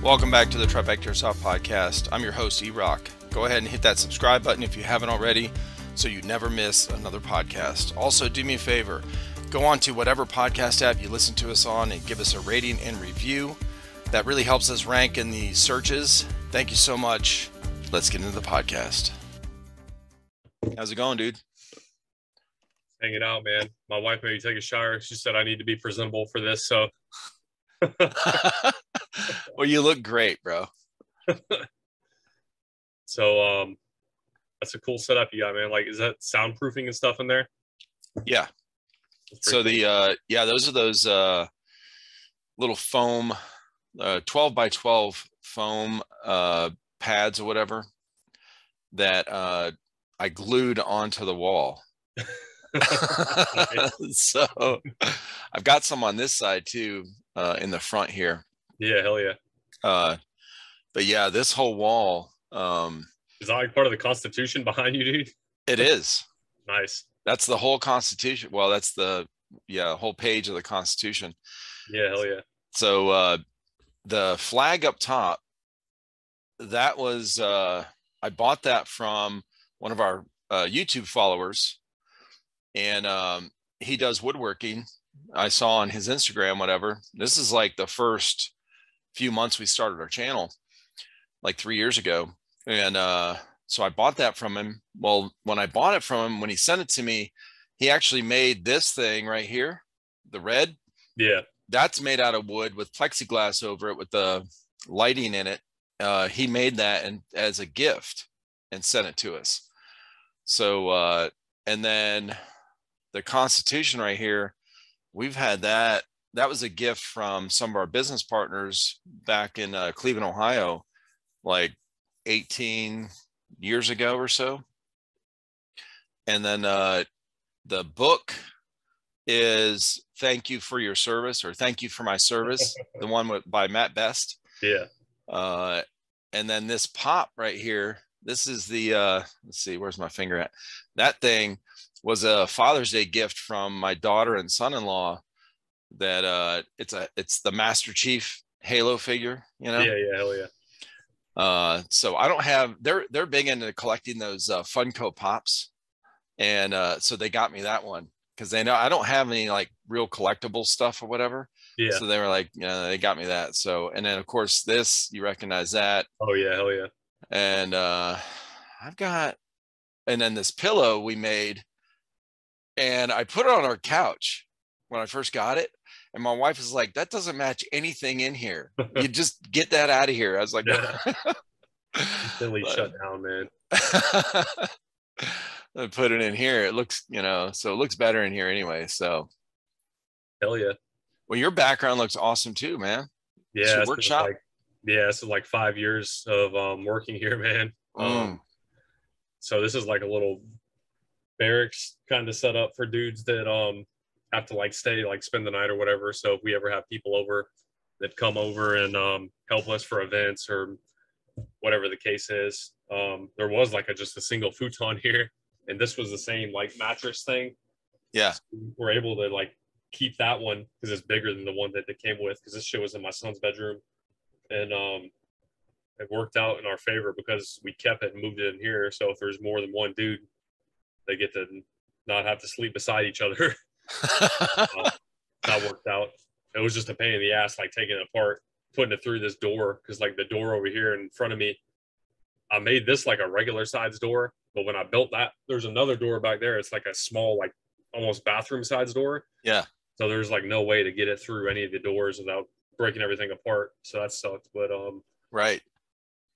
Welcome back to the TriFecta Airsoft podcast. I'm your host, E-Rock. Go ahead and hit that subscribe button if you haven't already so you never miss another podcast. Also, do me a favor. Go on to whatever podcast app you listen to us on and give us a rating and review. That really helps us rank in the searches. Thank you so much. Let's get into the podcast. How's it going, dude? Hanging out, man. My wife made me take a shower. She said I need to be presentable for this, so. Well, you look great, bro. So, that's a cool setup you got, man. Like, is that soundproofing and stuff in there? Yeah. So cool. those are those little foam, 12 by 12 foam pads or whatever that I glued onto the wall. So I've got some on this side too, in the front here. Yeah, hell yeah. But yeah, this whole wall. Is that like part of the Constitution behind you, dude? It is. Nice. That's the whole Constitution. Well, that's the whole page of the Constitution. Yeah, hell yeah. So the flag up top, that was I bought that from one of our YouTube followers, and he does woodworking. I saw on his Instagram, whatever. This is like the first few months we started our channel, like 3 years ago. And so I bought that from him. Well, when I bought it from him, when he sent it to me, he actually made this thing right here, the red. Yeah. That's made out of wood with plexiglass over it with the lighting in it. He made that and as a gift and sent it to us. So, and then the Constitution right here, we've had that. That was a gift from some of our business partners back in Cleveland, Ohio, like 18 years ago or so. And then the book is Thank You for Your Service, or Thank You for My Service, the one by Matt Best. Yeah. And then this pop right here, this is the, let's see, where's my finger at? That thing was a Father's Day gift from my daughter and son-in-law. That it's the Master Chief Halo figure, you know? Yeah, hell yeah. So I don't have, they're big into collecting those Funko Pops. And so they got me that one because they know I don't have any like real collectible stuff or whatever. Yeah. So they were like, they got me that. So, and then of course this, you recognize that. Oh yeah, hell yeah. And and then this pillow we made, and I put it on our couch when I first got it. And my wife is like, that doesn't match anything in here. You just get that out of here. I was like, Instantly shut down, man. I put it in here. It looks, so it looks better in here anyway. So hell yeah. Well, your background looks awesome too, man. Yeah. It's workshop. This is like 5 years of working here, man. So this is like a little barracks kind of set up for dudes that have to like stay, like spend the night or whatever. So if we ever have people over that come over and help us for events or whatever the case is, there was like just a single futon here, and this was the same like mattress thing. Yeah. So we're able to like keep that one because it's bigger than the one that they came with, because this shit was in my son's bedroom, and it worked out in our favor because we kept it and moved it in here. So if there's more than one dude, they get to not have to sleep beside each other. That worked out. It was just a pain in the ass, like taking it apart, putting it through this door, because like the door over here in front of me, I made this like a regular size door, but when I built that, there's another door back there. It's like a small, like almost bathroom size door. Yeah. So there's like no way to get it through any of the doors without breaking everything apart. So that sucked. But right.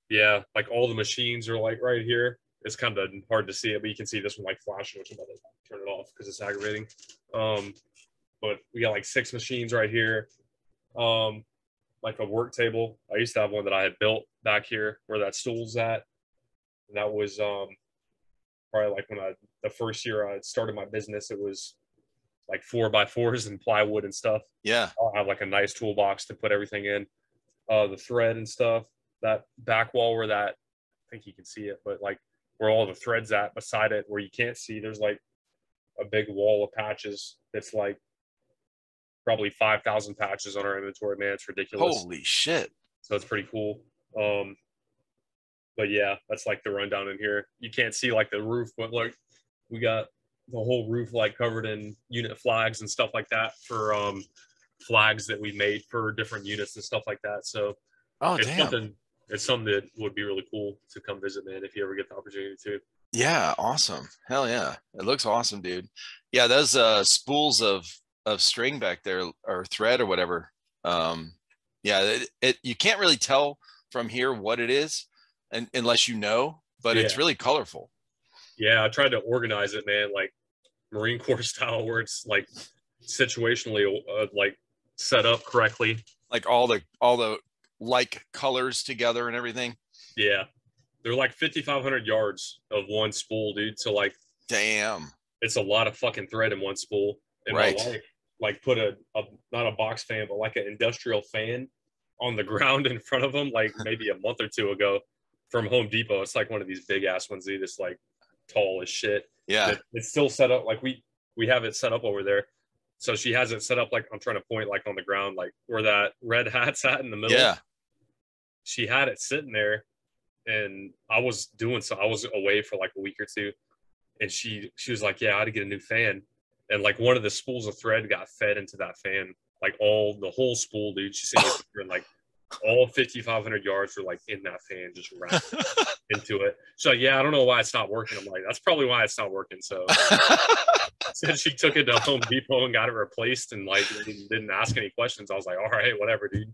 Yeah, like all the machines are like right here. It's kind of hard to see it, but you can see this one like flashing, which I'm about to turn it off because it's aggravating. But we got like 6 machines right here. Like a work table. I used to have one that I had built back here where that stool's at. And that was probably like when the first year I started my business, it was like 4x4s and plywood and stuff. Yeah. I'll have like a nice toolbox to put everything in. The thread and stuff. That back wall where I think you can see it, but like where all the threads at beside it where you can't see, there's like a big wall of patches that's like probably 5,000 patches on our inventory, man. It's ridiculous. Holy shit. So it's pretty cool. But yeah, that's like the rundown in here. You can't see like the roof, but like we got the whole roof like covered in unit flags and stuff like that for flags that we made for different units and stuff like that. So Oh, it's damn. something that would be really cool to come visit, man, if you ever get the opportunity to. Yeah, awesome. Hell yeah. It looks awesome, dude. Yeah, those spools of string back there, or thread or whatever. Yeah, it you can't really tell from here what it is, and unless you know, but it's Yeah. really colorful. Yeah, I tried to organize it, man, like Marine Corps style, where it's like situationally like set up correctly. Like all the like colors together and everything. Yeah, they're like 5,500 yards of one spool, dude. So like, Damn. it's a lot of fucking thread in one spool. And my Right. wife like put a not a box fan, but like an industrial fan on the ground in front of them, like maybe a month or two ago from Home Depot. It's like one of these big ass ones, dude. It's like tall as shit. Yeah. It's still set up like we have it set up over there. So she has it set up like I'm trying to point like on the ground, like where that red hat's at in the middle. Yeah. She had it sitting there, and I was away for like a week or two, and she was like, "Yeah, I had to get a new fan," and like one of the spools of thread got fed into that fan, like the whole spool, dude. She seen it and like all 5,500 yards were like in that fan, just wrapped into it. So yeah, I don't know why it's not working. I'm like, that's probably why it's not working. So since she took it to Home Depot and got it replaced, and like didn't ask any questions, I was like, all right, whatever, dude.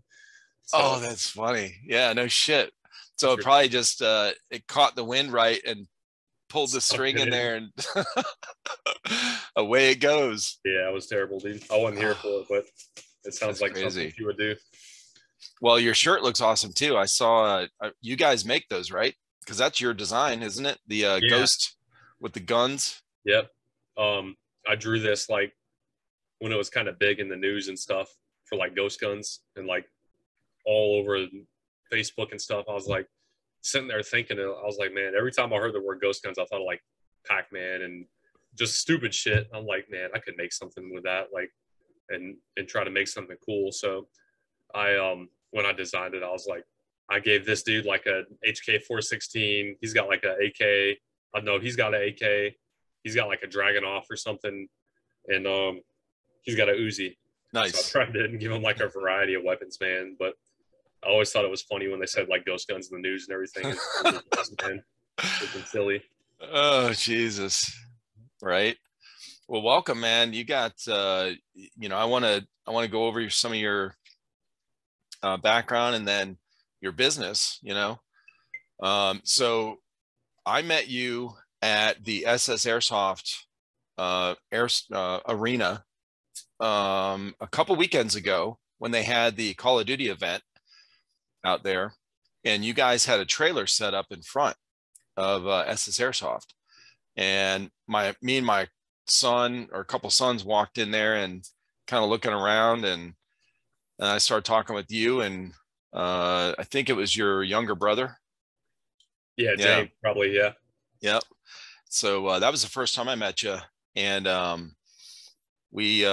So, Oh, that's funny. Yeah, no shit. So it probably just it caught the wind right and pulled the string in there, and away it goes. Yeah, it was terrible, dude. I wasn't here for it, but it sounds like crazy. something you would do. Well, your shirt looks awesome too. I saw you guys make those, right? Because that's your design, isn't it? The Yeah. ghost with the guns. Yep. I drew this like when it was kind of big in the news and stuff for like ghost guns and like all over Facebook and stuff. I was like sitting there thinking, I was like, man, every time I heard the word ghost guns, I thought of like Pac-Man and just stupid shit. I'm like, man, I could make something with that, like, and try to make something cool. So I when I designed it, I was like, I gave this dude like a HK 416. He's got like a AK. I know he's got an AK. He's got like a Dragunov or something, and he's got a Uzi. Nice. So I tried to give him like a variety of weapons, man. But I always thought it was funny when they said like ghost guns in the news and everything. Man, it's silly. Oh, Jesus. Right. Well, welcome, man. You got you know, I want to go over some of your background and then your business, you know. So I met you at the SS Airsoft arena a couple weekends ago when they had the Call of Duty event out there, and you guys had a trailer set up in front of SS Airsoft, and me and my son, or a couple sons, walked in there and kind of looking around, and I started talking with you, and I think it was your younger brother. Yeah, James, probably. Yeah. Yep. So that was the first time I met you, and we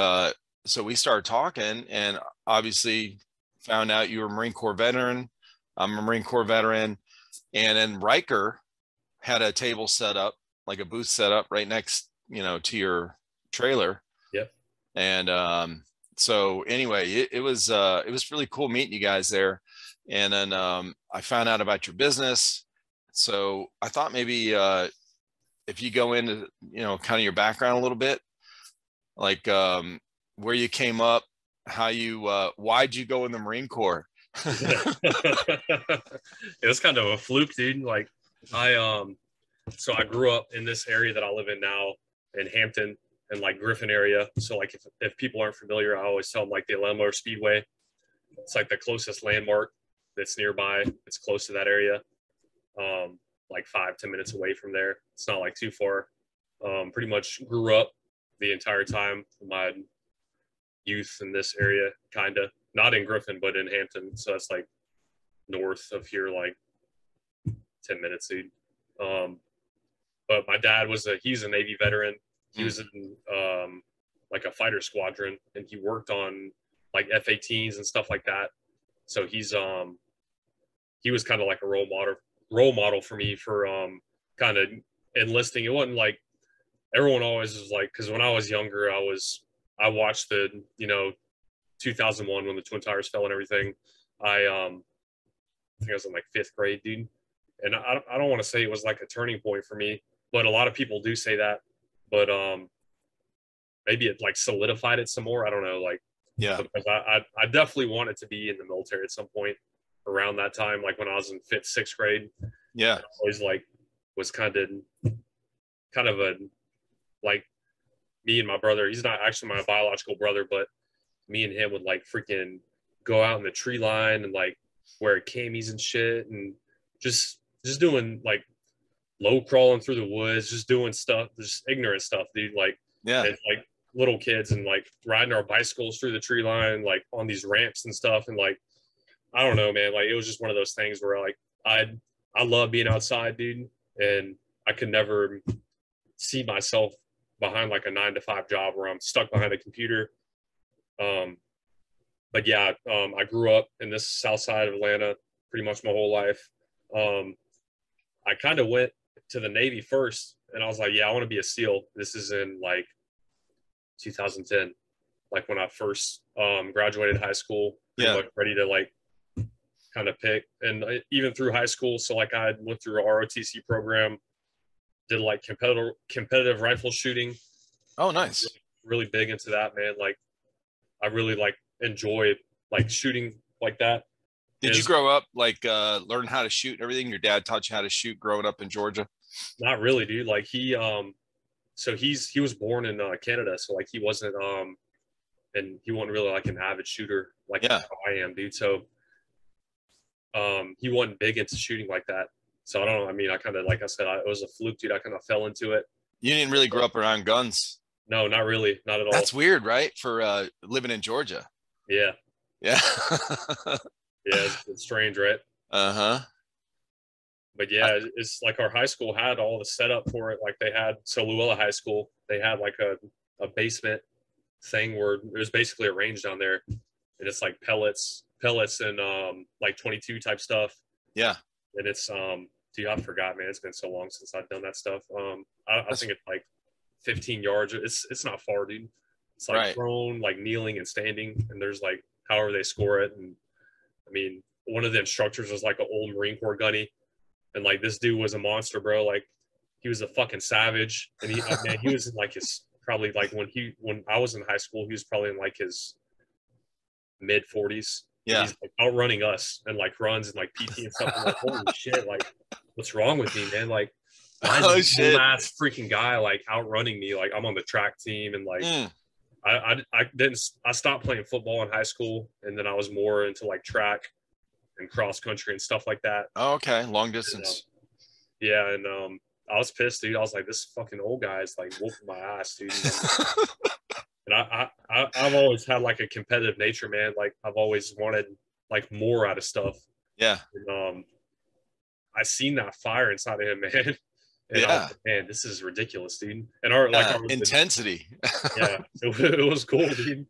started talking, and obviously found out you were a Marine Corps veteran. I'm a Marine Corps veteran, and then Riker had a table set up, like a booth set up right next, you know, to your trailer. Yep. And so anyway, it was really cool meeting you guys there, and then I found out about your business. So I thought maybe if you go into, you know, kind of your background a little bit, like where you came up, how you why'd you go in the Marine Corps? It was kind of a fluke, dude. Like so I grew up in this area that I live in now, in Hampton and like Griffin area. So like if people aren't familiar, I always tell them like the Atlanta Motor Speedway. It's like the closest landmark that's nearby. It's close to that area. Like 5-10 minutes away from there. It's not like too far. Pretty much grew up the entire time of my youth in this area, kind of not in Griffin, but in Hampton. So that's like north of here, like 10 minutes, dude. But my dad he's a Navy veteran. He was in like a fighter squadron, and he worked on like F-18s and stuff like that. So he's he was kind of like a role model for me for kind of enlisting. It wasn't like everyone always was like, because when I was younger, I watched the 2001 when the Twin Towers fell and everything. I think I was in like 5th grade, dude. And I don't want to say it was like a turning point for me, but a lot of people do say that. But maybe it like solidified it some more. I don't know, like because I definitely wanted to be in the military at some point around that time, like when I was in 5th, 6th grade. Yeah. I always like was kind of a like me and my brother. He's not actually my biological brother, but me and him would like freaking go out in the tree line and like wear camis and shit and just doing like low crawling through the woods, just doing stuff, just ignorant stuff, dude. Like, yeah, and like little kids and like riding our bicycles through the tree line, like on these ramps and stuff. And like, I don't know, man, like it was just one of those things where like, I love being outside, dude. And I could never see myself behind like a 9-to-5 job where I'm stuck behind a computer. But yeah, I grew up in this south side of Atlanta pretty much my whole life. I kind of went to the Navy first, and I was like, yeah, I want to be a SEAL. This is in like 2010, like when I first graduated high school, pretty much ready to like kind of pick. And even through high school, so like I went through a ROTC program, did like competitive rifle shooting. Oh, nice. Really big into that, man. Like I really like enjoy like shooting like that. Did you grow up like learn how to shoot and everything? Your dad taught you how to shoot growing up in Georgia? Not really, dude. Like he was born in Canada, so like he wasn't and he wasn't really like an avid shooter like how I am, dude. So he wasn't big into shooting like that. So I don't know. I mean, I kind of, like I said, it was a fluke, dude. I kind of fell into it. You didn't really grow up around guns? No, not really. Not at all. That's weird, right? For living in Georgia. Yeah. Yeah. Yeah, it's strange, right? Uh-huh. But yeah, it's like our high school had all the setup for it. Like they had, so Luella High School, they had like a basement thing where it was basically a range down there. And it's like pellets and like 22 type stuff. Yeah. And it's dude, I forgot, man. It's been so long since I've done that stuff. I think it's like 15 yards. It's not far, dude. It's like thrown, like kneeling and standing, and there's like however they score it. And I mean, one of the instructors was like an old Marine Corps gunny, and like this dude was a monster, bro. Like he was a fucking savage, and he was in like his probably like when I was in high school, he was probably in like his mid 40s. Yeah, he's like outrunning us and like runs and like PT and stuff. I'm like, holy shit, like what's wrong with me, man? Like, why is this old ass freaking guy like outrunning me? Like I'm on the track team and like I stopped playing football in high school, and then I was more into like track and cross country and stuff like that. Oh, okay, long distance. And I was pissed, dude. I was like, this fucking old guy is like whooping my ass, dude. And I've always had like a competitive nature, man. Like I've always wanted like more out of stuff. Yeah. And I seen that fire inside of him, man. And I was like, man, this is ridiculous, dude. And our intensity. it was cool, dude.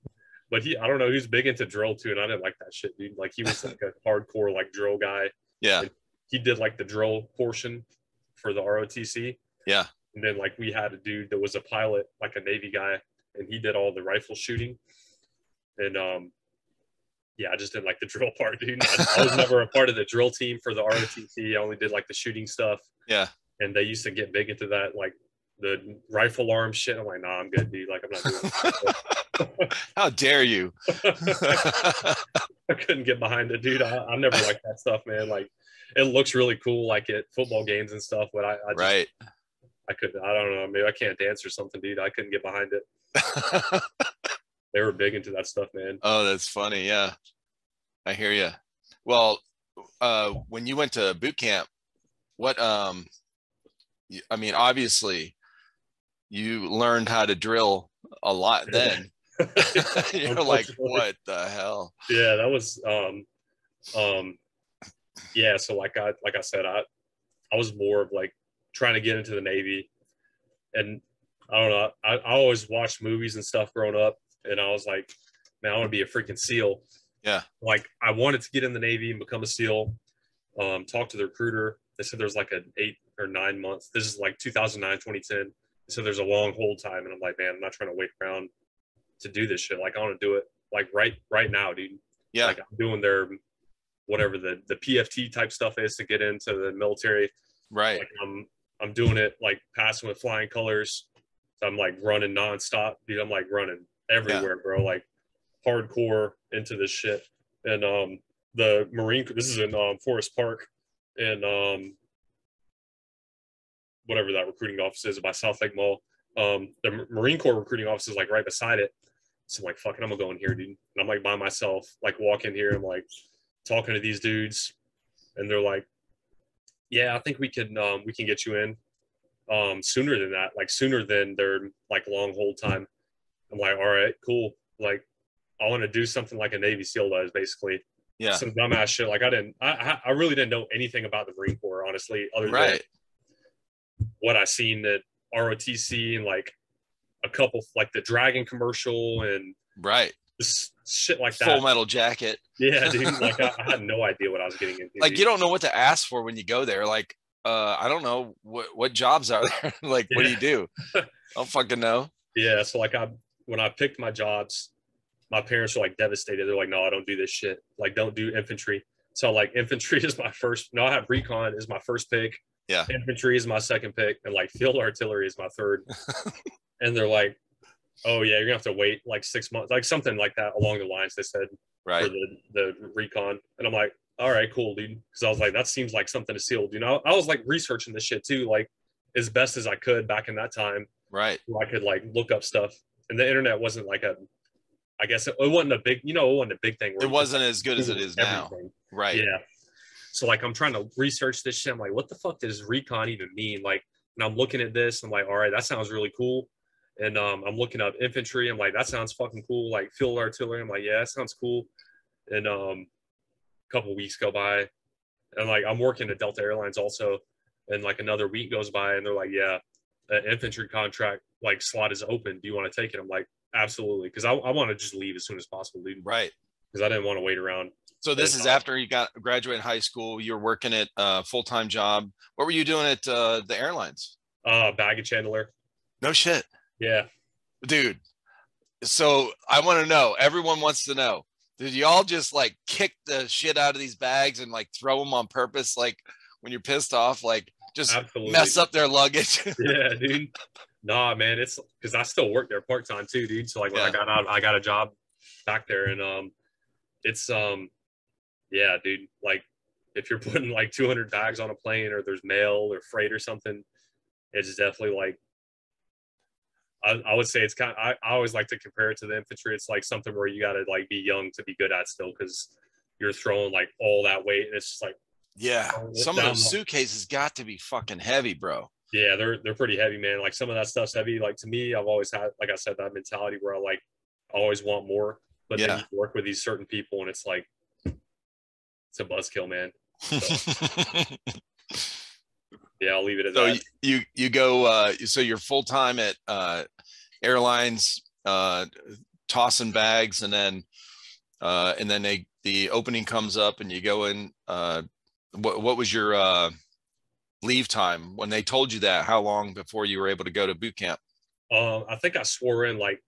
But I don't know, he was big into drill too, and I didn't like that shit, dude. Like he was like a hardcore like drill guy. Yeah. And he did like the drill portion for the ROTC. Yeah. And then like we had a dude that was a pilot, like a Navy guy, and he did all the rifle shooting. And I just didn't like the drill part, dude. I was never a part of the drill team for the ROTC. I only did like the shooting stuff. Yeah. And they used to get big into that, like the rifle arm shit. I'm like, nah, I'm good, dude. Like I'm not doing it. How dare you? I couldn't get behind it, dude. I never liked that stuff, man. Like it looks really cool, like at football games and stuff, but I couldn't. I don't know. Maybe I can't dance or something, dude. I couldn't get behind it. They were big into that stuff, man. Oh, that's funny. Yeah, I hear you. Well, when you went to boot camp, what? I mean, obviously, you learned how to drill a lot then. You're like, what the hell? Yeah, that was yeah. So like I said, I was more of like trying to get into the Navy, and I don't know. I always watched movies and stuff growing up, and I was like, man, I want to be a freaking SEAL. Yeah. Like I wanted to get in the Navy and become a SEAL. Talked to the recruiter. They said there's like an 8 or 9 months. This is like 2009, 2010. So there's a long hold time. And I'm like, man, I'm not trying to wait around to do this shit. Like, I want to do it like right now, dude. Yeah. Like, I'm doing their whatever the PFT type stuff is to get into the military. Right. Like, I'm doing it like passing with flying colors. So I'm like running nonstop, dude. I'm like running everywhere, bro. Like hardcore into this shit. And the Marine, this is in Forest Park, and whatever that recruiting office is by South Lake Mall. The Marine Corps recruiting office is like right beside it. So I'm like, fucking, I'm gonna go in here, dude. And I'm like by myself, like walk in here. I'm like talking to these dudes, and they're like, yeah, I think we can get you in sooner than that, like sooner than their like long hold time. I'm like, all right, cool. Like, I want to do something like a Navy SEAL does, basically. Yeah. Some dumbass shit. Like, I really didn't know anything about the Marine Corps, honestly, other than what I seen at ROTC and like a couple, like the Dragon commercial and this shit like that. Full Metal Jacket. Yeah, dude. Like, I had no idea what I was getting into. Like, you don't know what to ask for when you go there. Like, I don't know what jobs are there. Like, what do you do? I don't fucking know. Yeah. So like, when I picked my jobs, my parents were like devastated. They're like, no, I don't do this shit. Like, don't do infantry. So like, infantry is my first. No, I have recon is my first pick. Yeah. Infantry is my second pick, and like field artillery is my third. And they're like, oh yeah, you're gonna have to wait like 6 months, like something like that along the lines they said for the recon. And I'm like, all right, cool, dude. Because I was like, that seems like something to SEAL. You know, I was like researching this shit too, like as best as I could back in that time. Right. So I could like look up stuff, and the internet wasn't like I guess it wasn't a big, it wasn't a big thing. It wasn't as good as it is now. Right. Yeah. So like, I'm trying to research this shit. I'm like, what the fuck does recon even mean? Like, and I'm looking at this. I'm like, all right, that sounds really cool. And I'm looking up infantry. I'm like, that sounds fucking cool. Like field artillery. I'm like, yeah, that sounds cool. And a couple weeks go by, and like, I'm working at Delta Airlines also. And like another week goes by, and they're like, yeah, an infantry contract like slot is open. Do you want to take it? I'm like, absolutely, because I want to just leave as soon as possible, dude. Right. Because I didn't want to wait around. So this is after you graduated high school. You're working at a full-time job. What were you doing at the airlines? Baggage handler. No shit. Yeah. Dude. So I want to know. Everyone wants to know. Did y'all just like kick the shit out of these bags and like throw them on purpose? Like when you're pissed off, like just mess up their luggage? Yeah, dude. Nah, man. It's because I still work there part-time too, dude. So like when I got out, I got a job back there, and it's yeah, dude. Like if you're putting like 200 bags on a plane, or there's mail or freight or something, it's definitely like, I would say it's kind of, I always like to compare it to the infantry. It's like something where you got to like be young to be good at still, because you're throwing like all that weight, and it's just like, yeah, some of those suitcases got to be fucking heavy, bro. Yeah, they're pretty heavy, man. Like some of that stuff's heavy. Like to me, I've always had, like I said, that mentality where I always want more, but then you work with these certain people, and it's like, it's a buzzkill, man. So, yeah, I'll leave it at that. So you go, so you're full time at airlines, tossing bags, and then the opening comes up, and you go in. What was your leave time when they told you that? How long before you were able to go to boot camp? I think I swore in like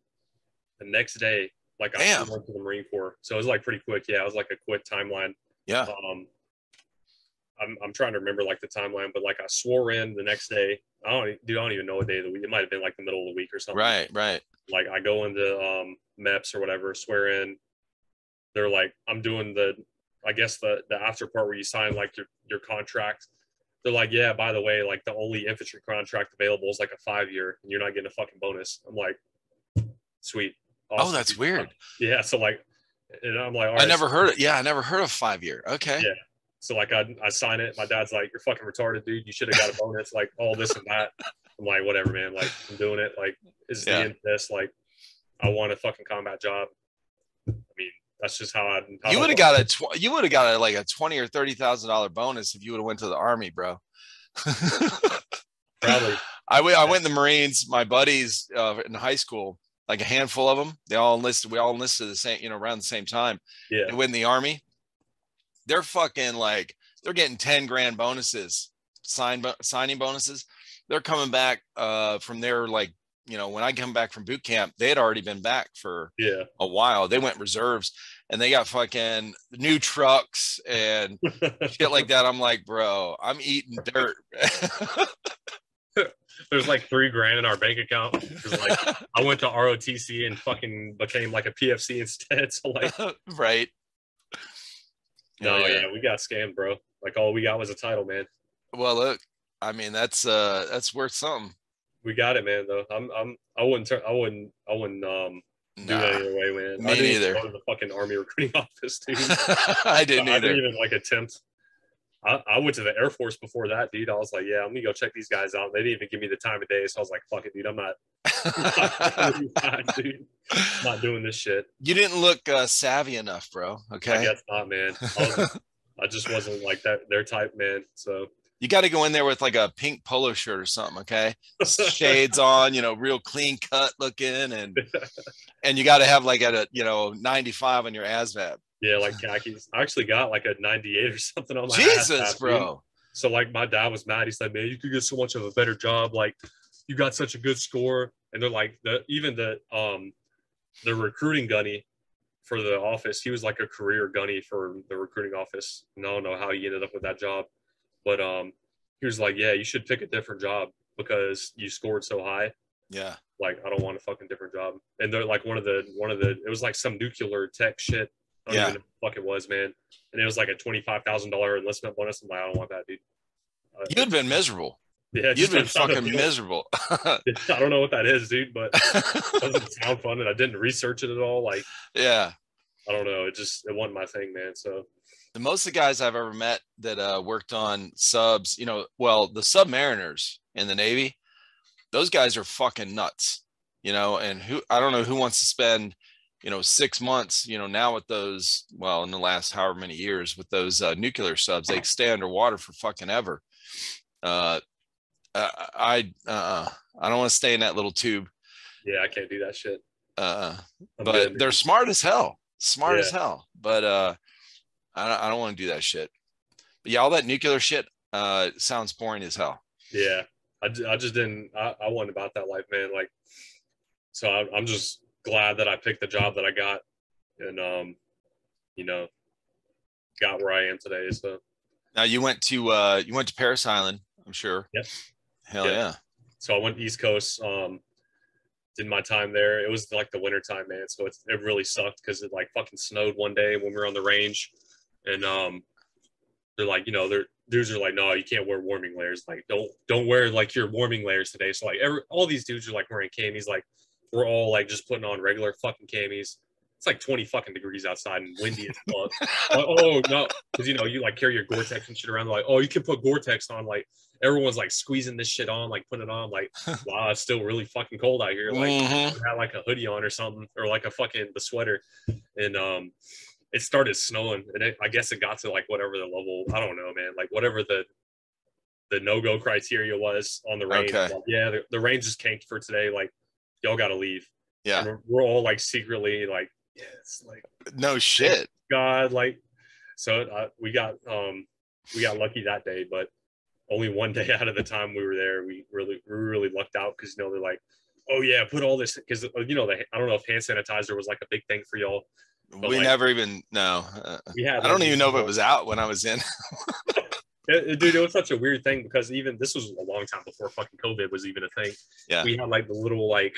the next day. Like I swore to the Marine Corps, so it was like pretty quick. Yeah, it was like a quick timeline. Yeah. I'm trying to remember like the timeline, but like I swore in the next day. I don't even know what day of the week. It might have been like the middle of the week or something. Right. Like I go into MEPS or whatever, swear in. They're like, I'm doing the after part where you sign like your contract. They're like, yeah, by the way, like the only infantry contract available is like a 5-year, and you're not getting a fucking bonus. I'm like, sweet. Awesome. Oh, that's weird. Yeah. So like, and I'm like, all right. I never heard it. Yeah, I never heard of 5-year. Okay. Yeah. So like I sign it. My dad's like, you're fucking retarded, dude. You should have got a bonus, like all this and that. I'm like, whatever, man. Like I'm doing it. Like is the end of this. Like I want a fucking combat job. I mean, that's just how you would have got like a $20,000 or $30,000 bonus if you would have went to the Army, bro. Probably. I went in the Marines. My buddies in high school, like a handful of them, we all enlisted the same, around the same time. Yeah. They went in the Army. They're fucking like they're getting 10 grand bonuses, signing bonuses. They're coming back from their, like, you know, when I come back from boot camp, they had already been back for a while. They went reserves and they got fucking new trucks and shit like that. I'm like, bro, I'm eating dirt. There's like $3 grand in our bank account. Like, I went to ROTC and fucking became like a PFC instead. So like, right. No, yeah, we got scammed, bro. Like, all we got was a title, man. Well, look, I mean, that's worth something. We got it, man. Though I wouldn't do that either way, man. Me neither. Go to the fucking Army recruiting office, dude. I didn't either. I didn't even like attempt. I went to the Air Force before that, dude. I was like, yeah, I'm gonna go check these guys out. They didn't even give me the time of day, so I was like, fuck it, dude. I'm not doing this shit. You didn't look savvy enough, bro. Okay, I guess not, man. I just wasn't like that their type, man. So you got to go in there with like a pink polo shirt or something, okay? Shades on, you know, real clean cut looking, and you got to have like a 95 on your ASVAB. Yeah, like khakis. I actually got like a 98 or something on my Jesus, bro. Dude. So like my dad was mad. He said, man, you could get so much of a better job. Like, you got such a good score. And they're like, the recruiting gunny for the office, he was like a career gunny for the recruiting office. And I don't know how he ended up with that job. But he was like, yeah, you should pick a different job because you scored so high. Yeah. Like, I don't want a fucking different job. And they're like one of the it was like some nuclear tech shit. I don't even know what the fuck it was, man. And it was like a $25,000 enlistment bonus. I'm like, I don't want that, dude. You'd have been miserable. Yeah, you'd been fucking miserable. I don't know what that is, dude, but it doesn't sound fun, and I didn't research it at all. Like, yeah, I don't know. It wasn't my thing, man. So most of the guys I've ever met that worked on subs, you know, well, the submariners in the Navy, those guys are fucking nuts, you know. And I don't know who wants to spend, 6 months, now with those, well, in the last however many years with those nuclear subs, they stay underwater for fucking ever. I don't want to stay in that little tube. Yeah, I can't do that shit. But they're smart as hell. As hell. But I don't want to do that shit. But yeah, all that nuclear shit sounds boring as hell. Yeah, I just didn't. I wasn't about that life, man. Like, so I'm just glad that I picked the job that I got, and got where I am today. So now you went to Paris Island, I'm sure. Yep. Hell yeah. So I went East Coast, did my time there. It was like the winter time, man. So it really sucked because it like fucking snowed one day when we were on the range. And they're like, their dudes are like, no, you can't wear warming layers. Like, don't wear like your warming layers today. So like all these dudes are like wearing camis. Like, we're all like just putting on regular fucking camis. It's like 20 fucking degrees outside and windy as fuck. Like, oh no, because you like carry your Gore-Tex and shit around. They're like, oh, you can put Gore-Tex on. Like, everyone's like squeezing this shit on, like putting it on. Like, wow, it's still really fucking cold out here. Like, I had like a hoodie on or something, or like the sweater. And it started snowing, and I guess it got to like whatever the level. I don't know, man. Like whatever the no-go criteria was on the range. Okay. Like, yeah, the range is canked for today. Like, y'all got to leave. Yeah, and we're all like secretly like. Yeah, it's like no shit. God, like, so we got lucky that day, but only one day out of the time we were there, we really lucked out because they're like, oh yeah, put all this because I don't know if hand sanitizer was like a big thing for y'all. We like, never even no. We had. I don't even know if it was out when I was in. Dude, it was such a weird thing because even this was a long time before fucking COVID was even a thing. Yeah, we had like the little like,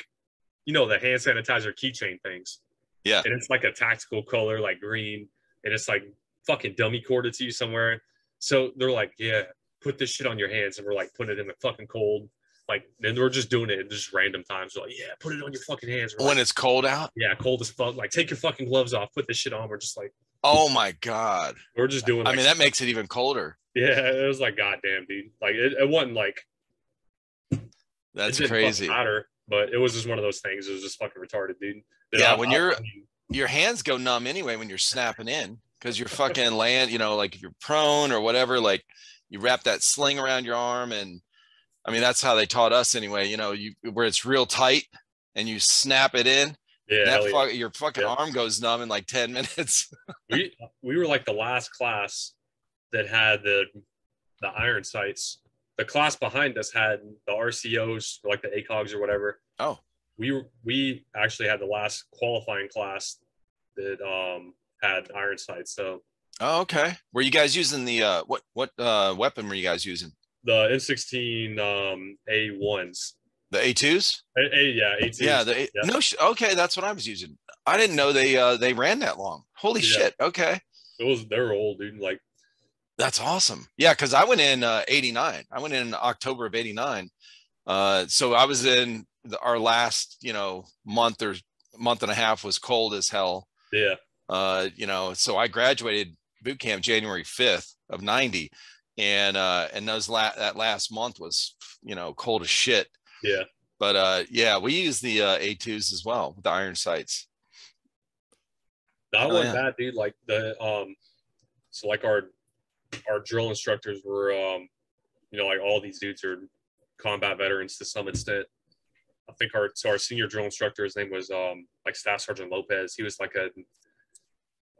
the hand sanitizer keychain things. Yeah. And it's like a tactical color, like green, and it's like fucking dummy corded to you somewhere. So they're like, yeah, put this shit on your hands. And we're like, putting it in the fucking cold. Like, then we're just doing it at just random times. We're like, yeah, put it on your fucking hands. When it's cold out? Yeah, cold as fuck. Like, take your fucking gloves off, put this shit on. We're just like, oh my God. We're just doing like, I mean, that makes it even colder. Yeah, it was like, goddamn, dude. Like, it wasn't like. That's crazy. Matter, but it was just one of those things. It was just fucking retarded, dude. Yeah, when your hands go numb anyway when you're snapping in because you're fucking laying, like if you're prone or whatever, like you wrap that sling around your arm. And I mean, that's how they taught us anyway, where it's real tight and you snap it in. Yeah. Your fucking arm goes numb in like 10 minutes. we were like the last class that had the iron sights. The class behind us had the RCOs, or like the ACOGs or whatever. Oh, we actually had the last qualifying class that had iron sights. So oh, okay. Were you guys using the what weapon were you guys using? the M16 A1s. The A2s? Yeah, A2s. Yeah, Yeah. no okay, that's what I was using. I didn't know they ran that long. Holy Yeah. shit. Okay. They were old, dude. Like, that's awesome. Yeah, because I went in 89. I went in October of 89. So I was in our last, month and a half was cold as hell. Yeah. So I graduated boot camp January 5th of 90. And that last month was, cold as shit. Yeah. But yeah, we use the A2s as well with the iron sights. That wasn't bad, dude. Like so like our drill instructors were like all these dudes are combat veterans to some extent. I think our senior drill instructor, his name was like Staff Sergeant Lopez. He was like a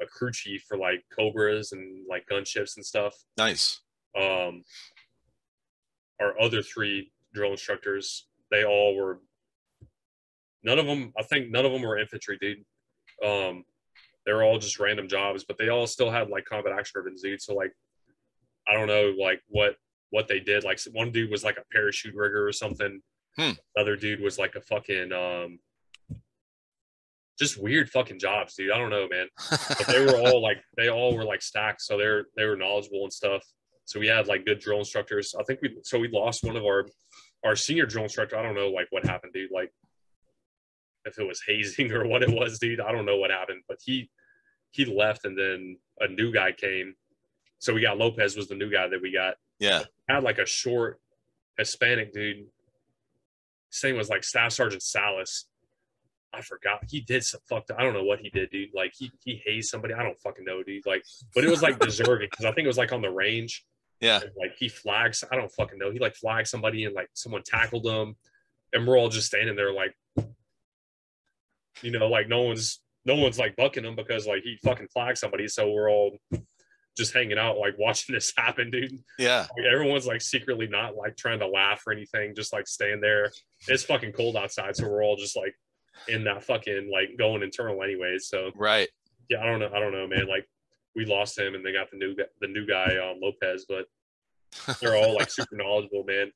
crew chief for like Cobras and like gunships and stuff. Nice. Our other 3 drill instructors, they all were, I think none of them were infantry, dude. They were all just random jobs, but they all still had like combat action ribbons, dude. So like, I don't know, like what they did. Like one dude was like a parachute rigger or something. Another dude was like a fucking just weird fucking jobs, dude. I don't know, man. But they all were like stacked, so they were knowledgeable and stuff. So we had like good drill instructors. I think we lost one of our senior drill instructor. I don't know like what happened, dude. Like if it was hazing or what it was, dude. I don't know what happened, but he left and then a new guy came. So we got Lopez was the new guy that we got. Yeah. Had like a short Hispanic dude. His name was like Staff Sergeant Salas. I forgot. He did some fucked up. I don't know what he did, dude. Like he hazed somebody. I don't fucking know, dude. Like, but it was like deserving because I think it was like on the range. Yeah. And, like he flags. I don't fucking know. He like flagged somebody and like someone tackled him, and we're all just standing there like, like no one's like bucking him because like he fucking flagged somebody. So we're all just hanging out like watching this happen, dude. Yeah. Like, everyone's like secretly not like trying to laugh or anything, just like staying there. It's fucking cold outside, so we're all just like in that fucking like going internal anyways. So right. Yeah, I don't know, man. Like we lost him and they got the new guy Lopez, but they're all like super knowledgeable, man.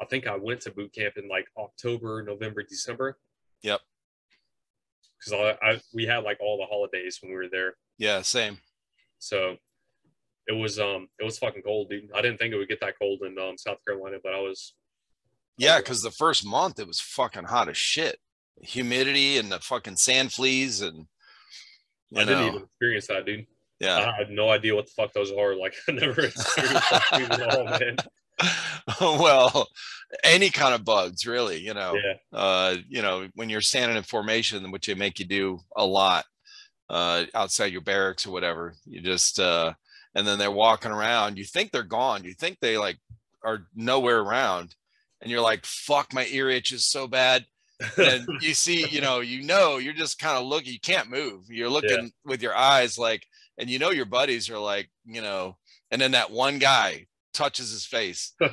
I think I went to boot camp in like October, November, December. Yep. Because we had like all the holidays when we were there. Yeah, same. So it was fucking cold, dude. I didn't think it would get that cold in South Carolina, but I was. Yeah, because the first month it was fucking hot as shit. Humidity and the fucking sand fleas and. I didn't even experience that, dude. Yeah. I had no idea what the fuck those are. Like I never experienced that at all, man. Well, any kind of bugs, really, Yeah. When you're standing in formation, which they make you do a lot outside your barracks or whatever, you just and then they're walking around. You think they're gone. You think they like are nowhere around, and you're like, "Fuck, my ear itches so bad." And you see, you're just kind of looking. You can't move. You're looking with your eyes, like, and your buddies are like, and then that one guy touches his face and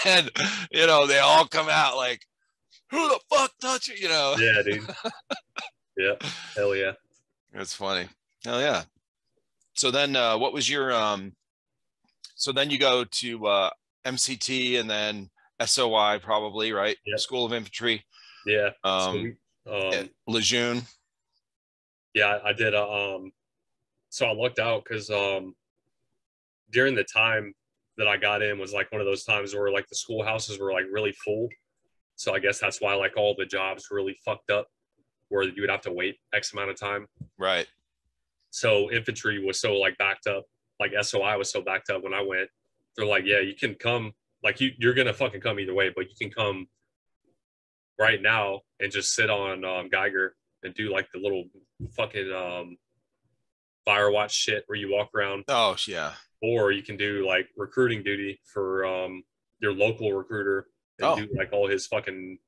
then they all come out like, who the fuck touched you? Yeah, dude. Yeah, hell yeah. That's funny. Hell yeah. So then what was your so then you go to MCT and then SOI probably, right? Yep. School of Infantry. Yeah. Lejeune. Yeah, I did so I lucked out because during the time that I got in was like one of those times where like the schoolhouses were like really full. So I guess that's why like all the jobs really fucked up where you would have to wait X amount of time. Right. So infantry was so like backed up, like SOI was so backed up when I went. They're like, yeah, you can come, like you're gonna fucking come either way, but you can come right now and just sit on Geiger and do like the little fucking Firewatch shit where you walk around. Oh yeah. Or you can do like recruiting duty for your local recruiter and do like all his fucking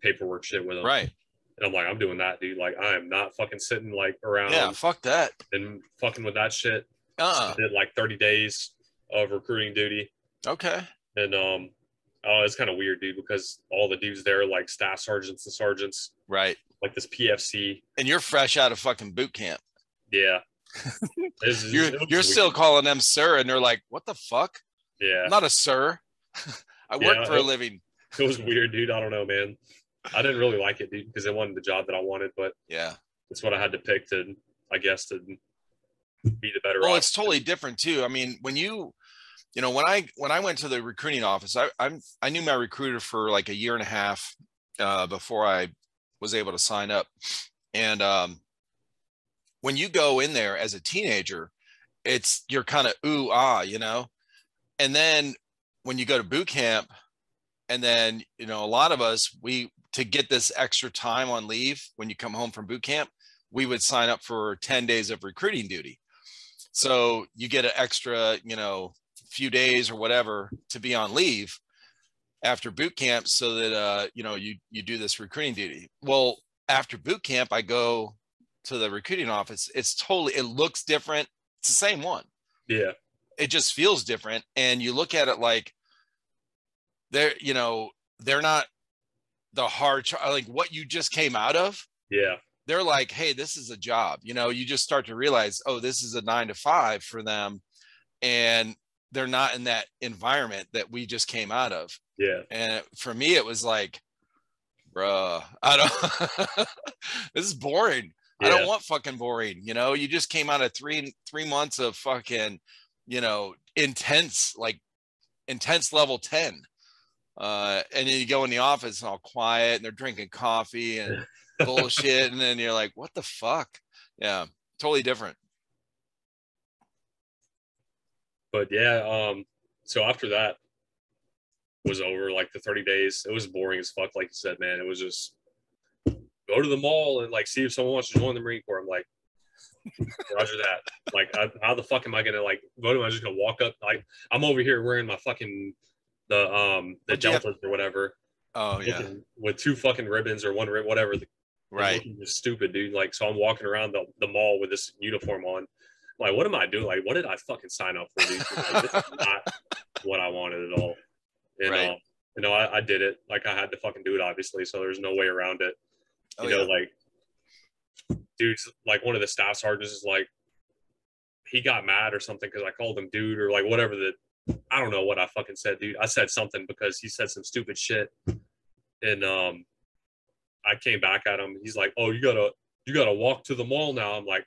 paperwork shit with him. Right. And I'm like, I'm doing that, dude. Like, I am not fucking sitting like Yeah, around fuck that. and fucking with that shit. So I did like 30 days of recruiting duty. Okay. And oh, it's kind of weird, dude, because all the dudes there are like staff sergeants and sergeants, Right. like this PFC. And you're fresh out of fucking boot camp. Yeah. You're still calling them sir, and they're like, what the fuck? Yeah. I'm not a sir. I work for a living. It was weird, dude. I don't know, man. I didn't really like it, dude, because it wasn't the job that I wanted, but yeah, it's what I had to pick to, I guess, to be the better. Well, it's totally different too. I mean, when I went to the recruiting office, I knew my recruiter for like a year and a half before I was able to sign up. And when you go in there as a teenager, you're kind of ooh ah, and then when you go to boot camp, and then a lot of us, to get this extra time on leave when you come home from boot camp, we would sign up for 10 days of recruiting duty. So you get an extra, few days or whatever to be on leave after boot camp, so that you do this recruiting duty. Well, after boot camp, I go to the recruiting office. It looks different. It's the same one. Yeah. It just feels different. And you look at it like they're not the hard, like what you just came out of. Yeah. They're like, hey, this is a job. You just start to realize, oh, this is a 9 to 5 for them. And they're not in that environment that we just came out of. Yeah. And for me, it was like, bruh, this is boring. Yeah. I don't want fucking boring. You just came out of three months of fucking, intense level 10. And then you go in the office and all quiet and they're drinking coffee and bullshit. And then you're like, what the fuck? Yeah. Totally different. But yeah, so after that was over, like the 30 days, it was boring as fuck. Like you said, man, it was just go to the mall and like see if someone wants to join the Marine Corps. I'm like, roger that. Like, how the fuck am I gonna like go to? I'm just gonna walk up. Like, I'm over here wearing my fucking the deltas or whatever. Oh yeah, with 2 fucking ribbons or 1 ribbon, whatever. Right. Just stupid, dude. Like, so I'm walking around the mall with this uniform on. Like, what am I doing? Like, what did I fucking sign up for, dude? Like, this is not what I wanted at all. And, right. I did it. Like, I had to fucking do it, obviously. So there's no way around it. Like, dude's like one of the staff sergeants is like, he got mad or something because I called him dude or like whatever I don't know what I fucking said, dude. I said something because he said some stupid shit. And, I came back at him. He's like, oh, you gotta walk to the mall now. I'm like,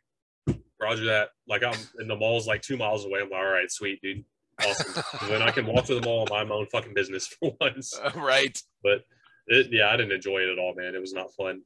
roger that. Like, I'm in the mall's like 2 miles away. I'm like, all right, sweet, dude. Awesome. Then I can walk to the mall and mind my own fucking business for once. Right. But I didn't enjoy it at all, man. It was not fun.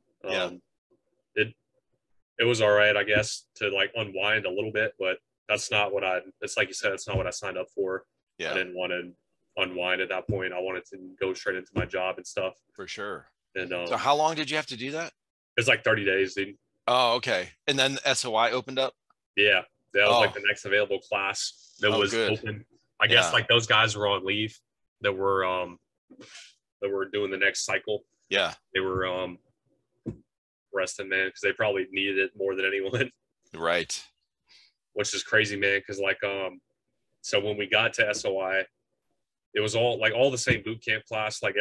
It was all right, I guess, to like unwind a little bit, but that's not what it's like you said, it's not what I signed up for. Yeah. I didn't want to unwind at that point. I wanted to go straight into my job and stuff. For sure. And so how long did you have to do that? It's like 30 days, dude. Oh, okay. And then the SOI opened up? Yeah. That was like the next available class that was open. I guess like those guys were on leave that were doing the next cycle. Yeah. They were resting, man, because they probably needed it more than anyone. Right. Which is crazy, man, because like so when we got to SOI, it was all the same boot camp class. Like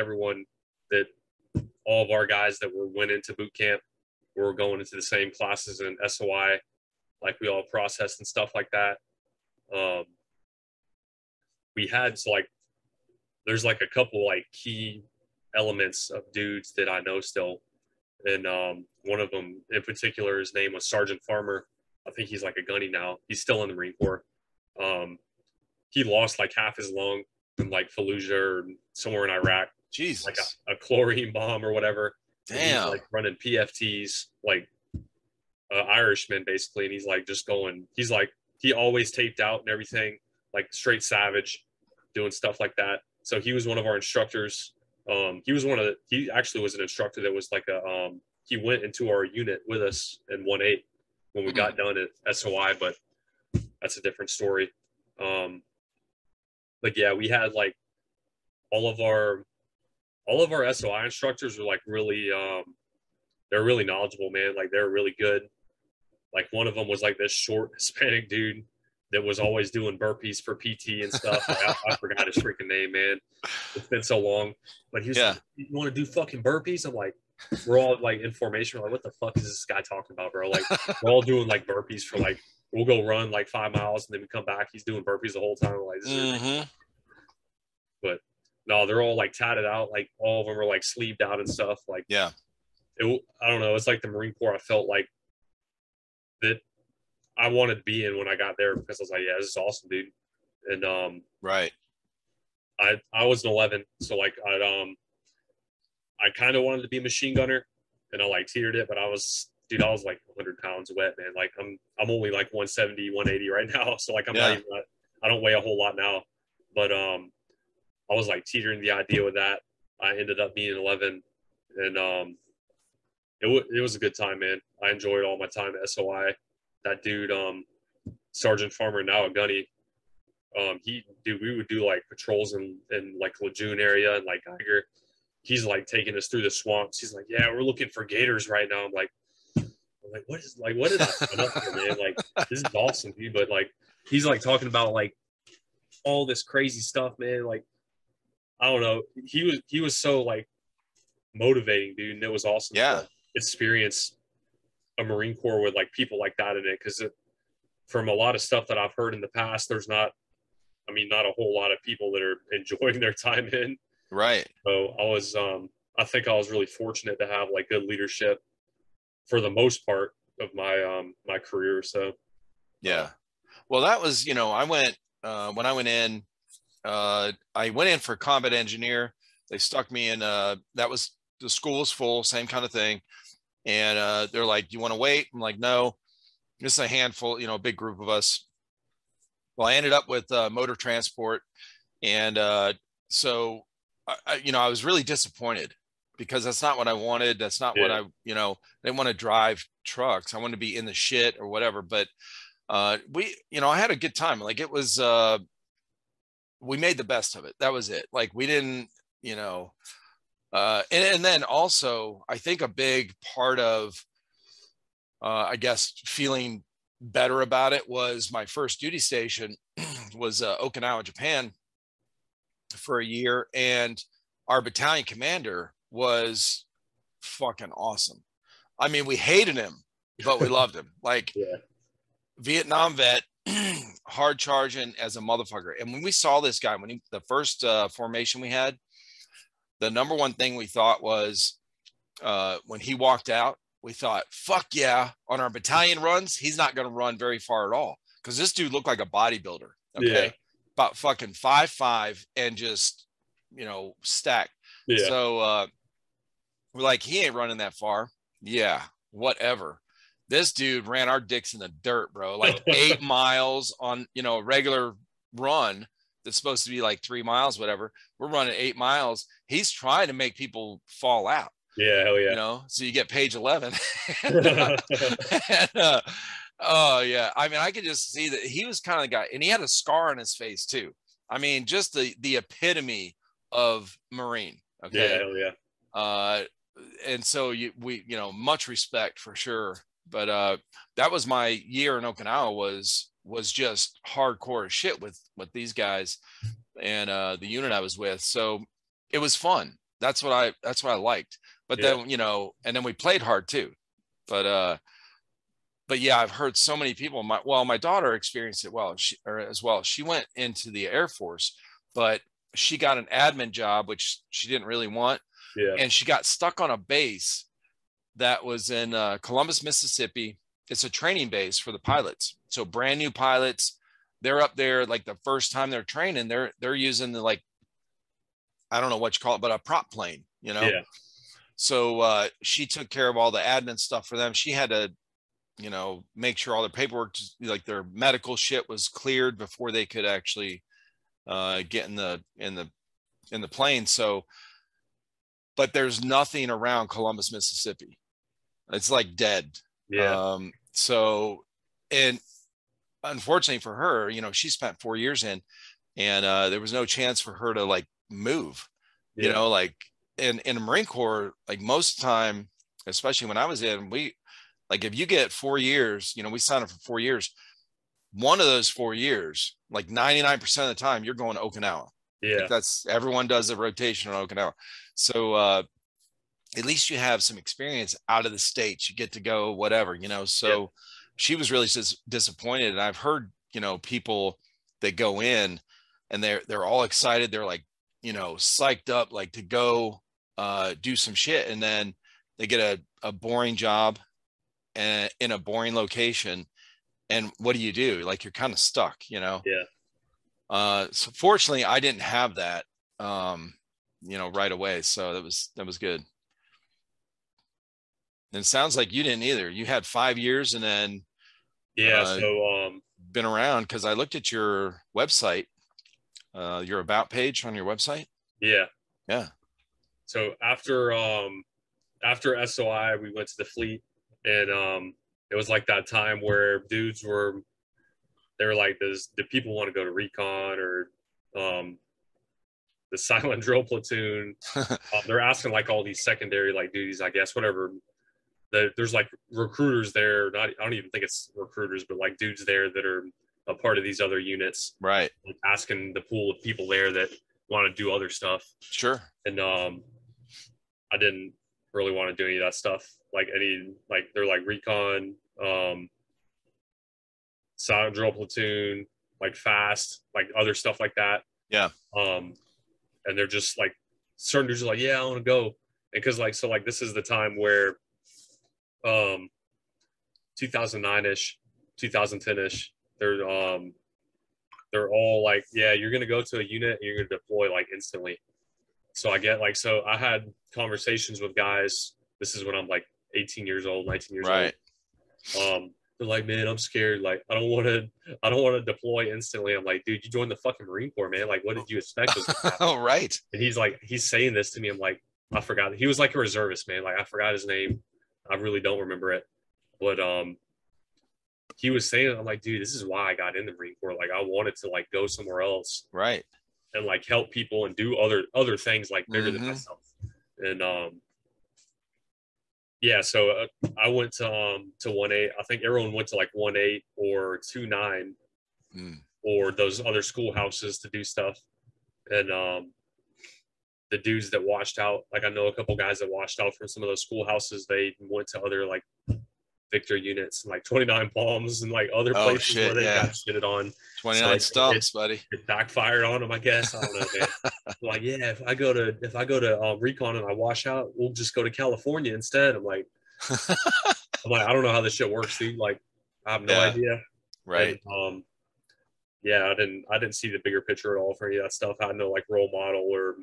all of our guys that went into boot camp were going into the same classes in SOI. Like, we all processed and stuff like that. We had there's like a couple like key elements of dudes that I know still. And one of them in particular, his name was Sergeant Farmer. I think he's like a gunny now. He's still in the Marine Corps. He lost like half his lung in like Fallujah or somewhere in Iraq. Jesus. Like a chlorine bomb or whatever. Damn. He's like running PFTs, like Irishman basically. And he's like just going, he's like, he always taped out and everything, like straight savage, doing stuff like that. So he was one of our instructors. He actually was an instructor that was like he went into our unit with us in 1-8 when we got done at SOI, but that's a different story. But yeah, we had like all of our SOI instructors were like really, they're really knowledgeable, man. Like they're really good. Like one of them was like this short Hispanic dude that was always doing burpees for PT and stuff. Like, I forgot his freaking name, man. It's been so long. But he was like, "You want to do fucking burpees?" I'm like, we're all like in formation. We're like, what the fuck is this guy talking about, bro? Like, we're all doing like burpees for like, we'll go run like 5 miles and then we come back. He's doing burpees the whole time. We're like, this is but no, they're all like tatted out. Like all of them are like sleeved out and stuff. Like, yeah, I don't know. It's like the Marine Corps. I felt like that I wanted to be in when I got there because I was like, yeah, this is awesome, dude. And right. I was an 11, so like I kind of wanted to be a machine gunner, and I like teetered it, but I was like 100 pounds wet, man. Like I'm only like 170, 180 right now, so like I'm not even, I don't weigh a whole lot now, but I was like teetering the idea with that. I ended up being 11, and it was a good time, man. I enjoyed all my time at SOI. That dude, Sergeant Farmer, now a gunny. We would do like patrols in like Lejeune area and like Geiger. He's like taking us through the swamps. He's like, yeah, we're looking for gators right now. I'm like, what did I sign up for, man? Like, this is awesome, dude. But like, he's like talking about like all this crazy stuff, man. Like, I don't know. He was so like motivating, dude, and it was awesome to experience a Marine Corps with like people like that in it. Because from a lot of stuff that I've heard in the past, there's not a whole lot of people that are enjoying their time in. Right. So I think I was really fortunate to have like good leadership for the most part of my career. So, yeah. Well, that was, I went, when I went in for combat engineer. They stuck me in, that was, the school was full, same kind of thing. And they're like, do you want to wait? I'm like, no, just a handful, a big group of us. Well, I ended up with motor transport. And I was really disappointed because that's not what I wanted. That's not what I didn't want to drive trucks. I wanted to be in the shit or whatever. But I had a good time. Like it was, we made the best of it. That was it. Like we didn't, and then also I think a big part of, I guess, feeling better about it was my first duty station was Okinawa, Japan for a year. And our battalion commander was fucking awesome. I mean, we hated him, but we loved him. Like Vietnam vet, hard charging as a motherfucker. And when we saw this guy, the first formation we had, the number one thing we thought was when he walked out, we thought, fuck yeah, on our battalion runs, he's not going to run very far at all. Because this dude looked like a bodybuilder. Okay. Yeah. About fucking 5'5" and just, stacked. Yeah. So we're like, he ain't running that far. Yeah, whatever. This dude ran our dicks in the dirt, bro. Like 8 miles on, a regular run that's supposed to be like 3 miles, whatever. We're running 8 miles. He's trying to make people fall out. Yeah, hell yeah. So you get page 11. Oh yeah. I mean, I could just see that he was kind of the guy, and he had a scar on his face too. I mean, just the epitome of Marine. Okay. Yeah, hell yeah. And so we much respect for sure. But that was my year in Okinawa was just hardcore shit with these guys and the unit I was with. So it was fun. That's what I liked. But then, and then we played hard too. But yeah, I've heard so many people. My daughter experienced it as well. She went into the Air Force, but she got an admin job, which she didn't really want. Yeah. And she got stuck on a base that was in Columbus, Mississippi. It's a training base for the pilots. So brand new pilots, they're up there like the first time they're training, they're using the, like, I don't know what you call it, but a prop plane, Yeah. So she took care of all the admin stuff for them. She had to, make sure all the paperwork, like their medical shit, was cleared before they could actually get in the plane. So, but there's nothing around Columbus, Mississippi. It's like dead. Yeah. So, and unfortunately for her, she spent 4 years in, and there was no chance for her to like move, like in the Marine Corps, like most of the time, especially when I was in, like if you get 4 years, you know, we signed up for 4 years. One of those 4 years, like 99% of the time, you're going to Okinawa. Yeah. Like that's everyone does a rotation on Okinawa. So at least you have some experience out of the States. You get to go whatever, you know. So she was really disappointed. And I've heard, you know, people that go in and they're all excited. They're like, you know, psyched up, like to go do some shit. And then they get a boring job and in a boring location. And what do? Like you're kind of stuck, you know? Yeah. So fortunately I didn't have that, you know, right away. So that was good. And it sounds like you didn't either. You had 5 years and then So been around, because I looked at your website, your about page on your website. yeah. Yeah. So after SOI, we went to the fleet, and it was like that time where dudes were, they were like, do people want to go to recon or the silent drill platoon? They're asking like all these secondary like duties, I guess, whatever. There's like recruiters there. I don't even think it's recruiters, but like dudes there that are a part of these other units, Right. like asking the pool of people there that want to do other stuff. Sure. And I didn't really want to do any of that stuff. Like they're like recon, silent drill platoon, like fast, like other stuff like that. Yeah. And they're just like certain dudes are like, yeah, I want to go. And because like, so like this is the time where 2009-ish, 2010-ish, they're all like, yeah, you're gonna go to a unit and you're gonna deploy like instantly. So I get like, so I had conversations with guys. This is when I'm like 18 years old, 19 years right. old. They're like, man, I'm scared. Like, I don't want to deploy instantly. I'm like, dude, you joined the fucking Marine Corps, man. Like, what did you expect? Oh, right. And he's like, he's saying this to me. I'm like, I forgot. He was like a reservist, man. Like, I forgot his name. I really don't remember it. But he was saying, I'm like, dude, this is why I got in the Marine Corps. Like, I wanted to like go somewhere else, right, and like help people and do other things like bigger than myself. And yeah, so I went to 1-8. I think everyone went to like 1-8 or 2-9 or those other schoolhouses to do stuff. And the dudes that washed out, like I know a couple guys that washed out from some of those schoolhouses. They went to other like Victor units and like 29 Palms and like other places where they got shitted on. 29 stumps, buddy. It backfired on them, I guess. I don't know, man. Like, yeah, if I go to recon and I wash out, we'll just go to California instead. I'm like, I don't know how this shit works, dude. Like, I have no idea. Right. And, yeah, I didn't see the bigger picture at all for any of that stuff. I had no like role model or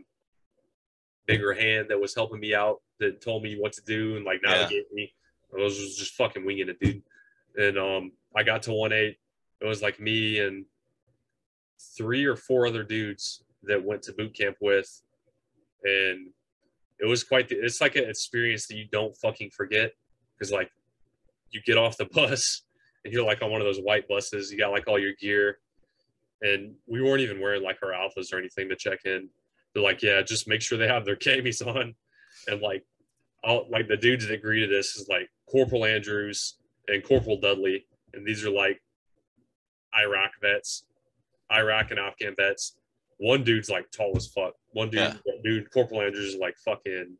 bigger hand that was helping me out, that told me what to do and like navigate me. I was just fucking winging it, dude. And I got to 1-8. It was like me and 3 or 4 other dudes that went to boot camp with, and it was it's like an experience that you don't fucking forget, because like you get off the bus and you're like on one of those white buses, you got like all your gear, and we weren't even wearing like our alphas or anything to check in. They're like, yeah, just make sure they have their camis on. And like like the dudes that greeted us is like Corporal Andrews and Corporal Dudley, and these are like Iraq and Afghan vets. One dude's like tall as fuck. One dude, Corporal Andrews is like fucking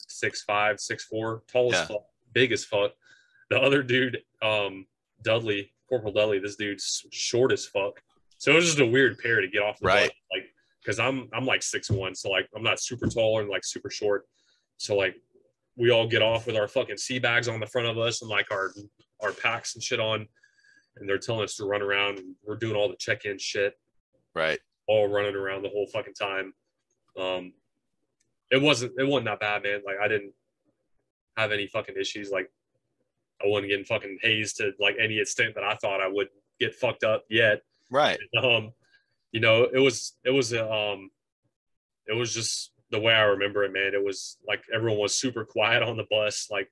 6'5", 6'4", tall as fuck, big as fuck. The other dude, Dudley, Corporal Dudley, this dude's short as fuck. So it was just a weird pair to get off the bus, like, because I'm like 6'1", so like I'm not super tall and like super short. So like we all get off with our fucking sea bags on the front of us and like our packs and shit on, and they're telling us to run around, and we're doing all the check-in shit. Right. All running around the whole fucking time. It wasn't that bad, man. Like I didn't have any fucking issues. Like I wasn't getting fucking hazed to like any extent that I thought I would get fucked up yet. Right. And, you know, it was just the way I remember it, man. It was like everyone was super quiet on the bus. Like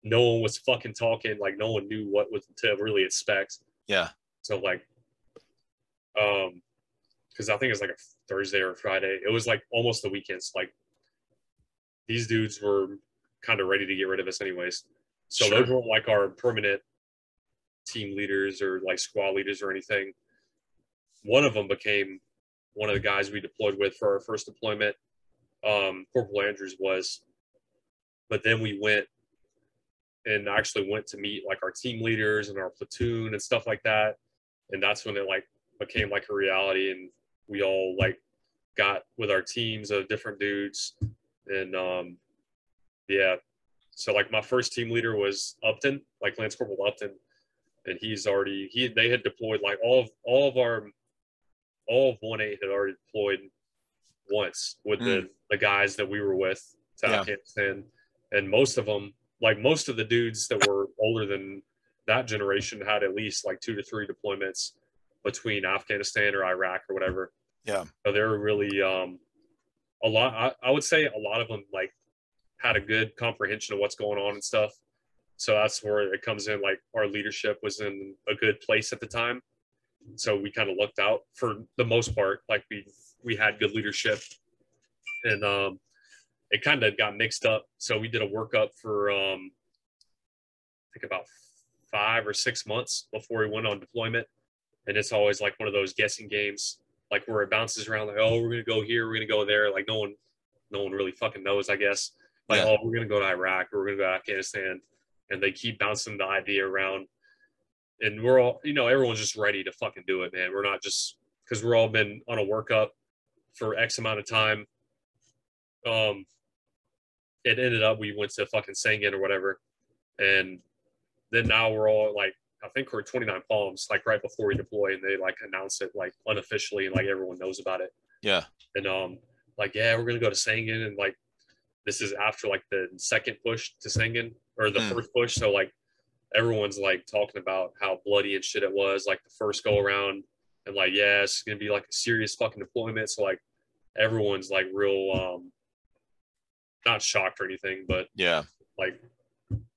no one was fucking talking. Like no one knew what was to really expect. Yeah. So like, because I think it's like a Thursday or Friday. It was like almost the weekends. Like these dudes were kind of ready to get rid of us anyways. So Sure. those weren't like our permanent team leaders or like squad leaders or anything. One of them became one of the guys we deployed with for our first deployment. Corporal Andrews was, but then we went and actually went to meet like our team leaders and our platoon and stuff like that. And that's when it like became like a reality, and we all like got with our teams of different dudes. And yeah, so like my first team leader was Upton, like Lance Corporal Upton, and they had deployed like all of 1-8 had already deployed once with the guys that we were with to Afghanistan. And most of them, like most of the dudes that were older than that generation, had at least like 2 to 3 deployments between Afghanistan or Iraq or whatever. Yeah. So they were really a lot. I would say a lot of them like had a good comprehension of what's going on and stuff. So that's where it comes in. Like our leadership was in a good place at the time. So we kind of looked out for the most part. Like we had good leadership, and it kind of got mixed up. So we did a workup for I think about 5 or 6 months before we went on deployment. And it's always like one of those guessing games, like where it bounces around, like, oh, we're gonna go here, we're gonna go there. Like no one really fucking knows, I guess. Like, oh, we're gonna go to Iraq or we're gonna go to Afghanistan, and they keep bouncing the idea around. And we're all, everyone's just ready to fucking do it, man. We're not just because we're all been on a workup for X amount of time. It ended up we went to fucking Sangin or whatever, and then now we're all like, I think we're 29 Palms, like right before we deploy, and they like announce it like unofficially, and like everyone knows about it. Yeah. And like, yeah, we're gonna go to Sangin, and like this is after like the second push to Sangin or the first push, so like everyone's like talking about how bloody and shit it was, like the first go around, and like, yeah, it's gonna be like a serious fucking deployment. So like everyone's like real not shocked or anything, but yeah, like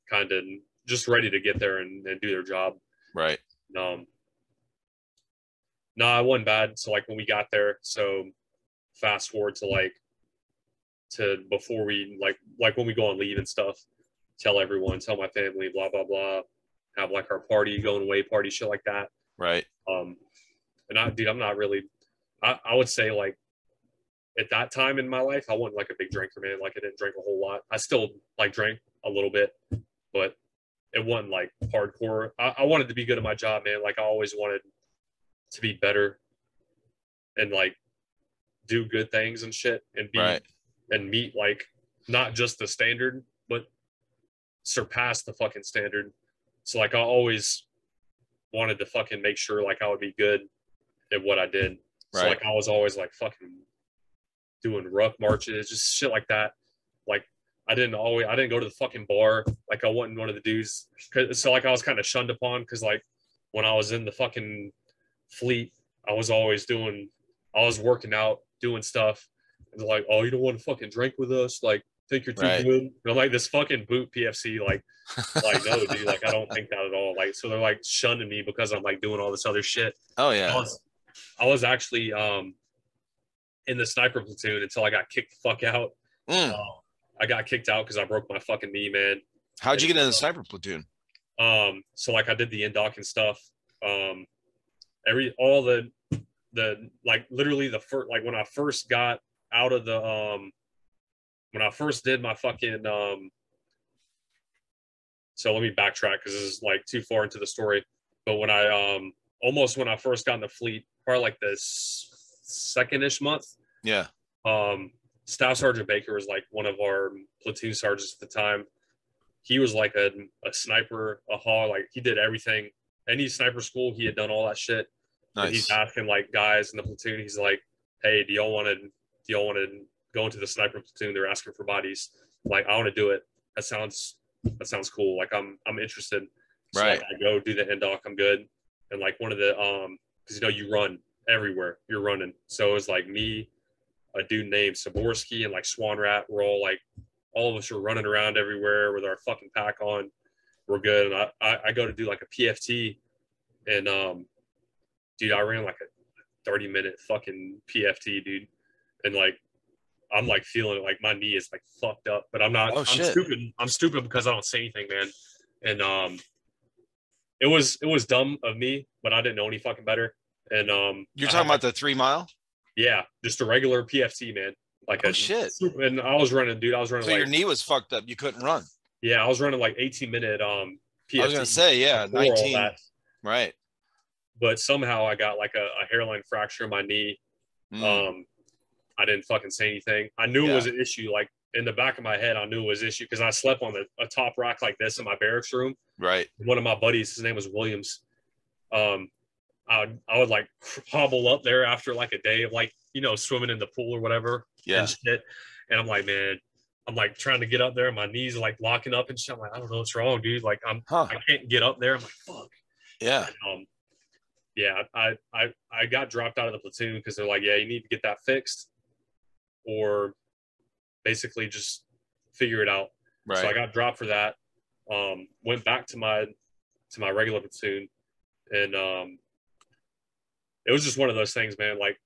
kind of just ready to get there and do their job. Right. No, it wasn't bad. So like when we got there, so fast forward to before we like when we go on leave and stuff, tell my family, blah blah blah, have like our party, going away party, shit like that. Right. And I'm not really, I would say like at that time in my life, I wasn't like a big drinker, man. Like I didn't drink a whole lot. I still like drank a little bit, but it wasn't like hardcore. I wanted to be good at my job, man. Like I always wanted to be better and like do good things and shit, and be and meet like not just the standard, but surpass the fucking standard. So like I always wanted to fucking make sure like I would be good at what I did. So like I was always like fucking doing ruck marches, just shit like that. Like I didn't go to the fucking bar. Like I wasn't one of the dudes. So like I was kind of shunned upon because like when I was in the fucking fleet, I was working out, doing stuff. And they're like, oh, you don't want to fucking drink with us? Like, think you're too good? And I'm like, this fucking boot PFC, like no, dude, like I don't think that at all. Like, so they're like shunning me because I'm like doing all this other shit. Oh yeah. I was actually in the sniper platoon until I got kicked the fuck out. I got kicked out because I broke my fucking knee, man. How'd you get in the sniper platoon? So like I did the in-dock and stuff. All the like literally the first, like when I first got out of the when I first did my fucking so let me backtrack because this is like too far into the story. But when I when I first got in the fleet, probably like this second-ish month, Staff Sergeant Baker was like one of our platoon sergeants at the time. He was like a sniper, a hog, like he did everything. Any sniper school, he had done all that shit. Nice. And he's asking like guys in the platoon, he's like, hey, do y'all want to go into the sniper platoon? They're asking for bodies. Like, I want to do it. That sounds cool. Like I'm interested. So like, I go do the in-dock, I'm good. And like one of the because you run everywhere, you're running. So it was like me, a dude named Saborski, and like Swan Rat. We're all of us are running around everywhere with our fucking pack on. We're good. And I go to do like a PFT, and dude, I ran like a 30-minute fucking PFT, dude. And like I'm like feeling it. Like my knee is like fucked up, but I'm not. Oh, shit. Stupid. I'm stupid because I don't say anything, man. And it was dumb of me, but I didn't know any fucking better. And You're talking about the 3 mile? yeah, just a regular PFT, man. Like shit. And I was running, dude. I was running So like your knee was fucked up. You couldn't run. yeah, I was running like 18-minute PFT. I was gonna say, yeah, 19. All that. Right. But somehow I got like a hairline fracture in my knee. I didn't fucking say anything. I knew it was an issue. Like in the back of my head, I knew it was an issue because I slept on a top rack like this in my barracks room. Right. One of my buddies, his name was Williams. I would like hobble up there after like a day of like, you know, swimming in the pool or whatever. Yeah. And shit. And I'm like, man, I'm like trying to get up there and my knees are like locking up and shit. I'm like, I don't know what's wrong, dude. Like I can't get up there. I'm like, fuck. Yeah. And, yeah, I got dropped out of the platoon because they're like, yeah, you need to get that fixed or basically just figure it out. Right. So I got dropped for that. Went back to my regular platoon, and it was just one of those things, man. Like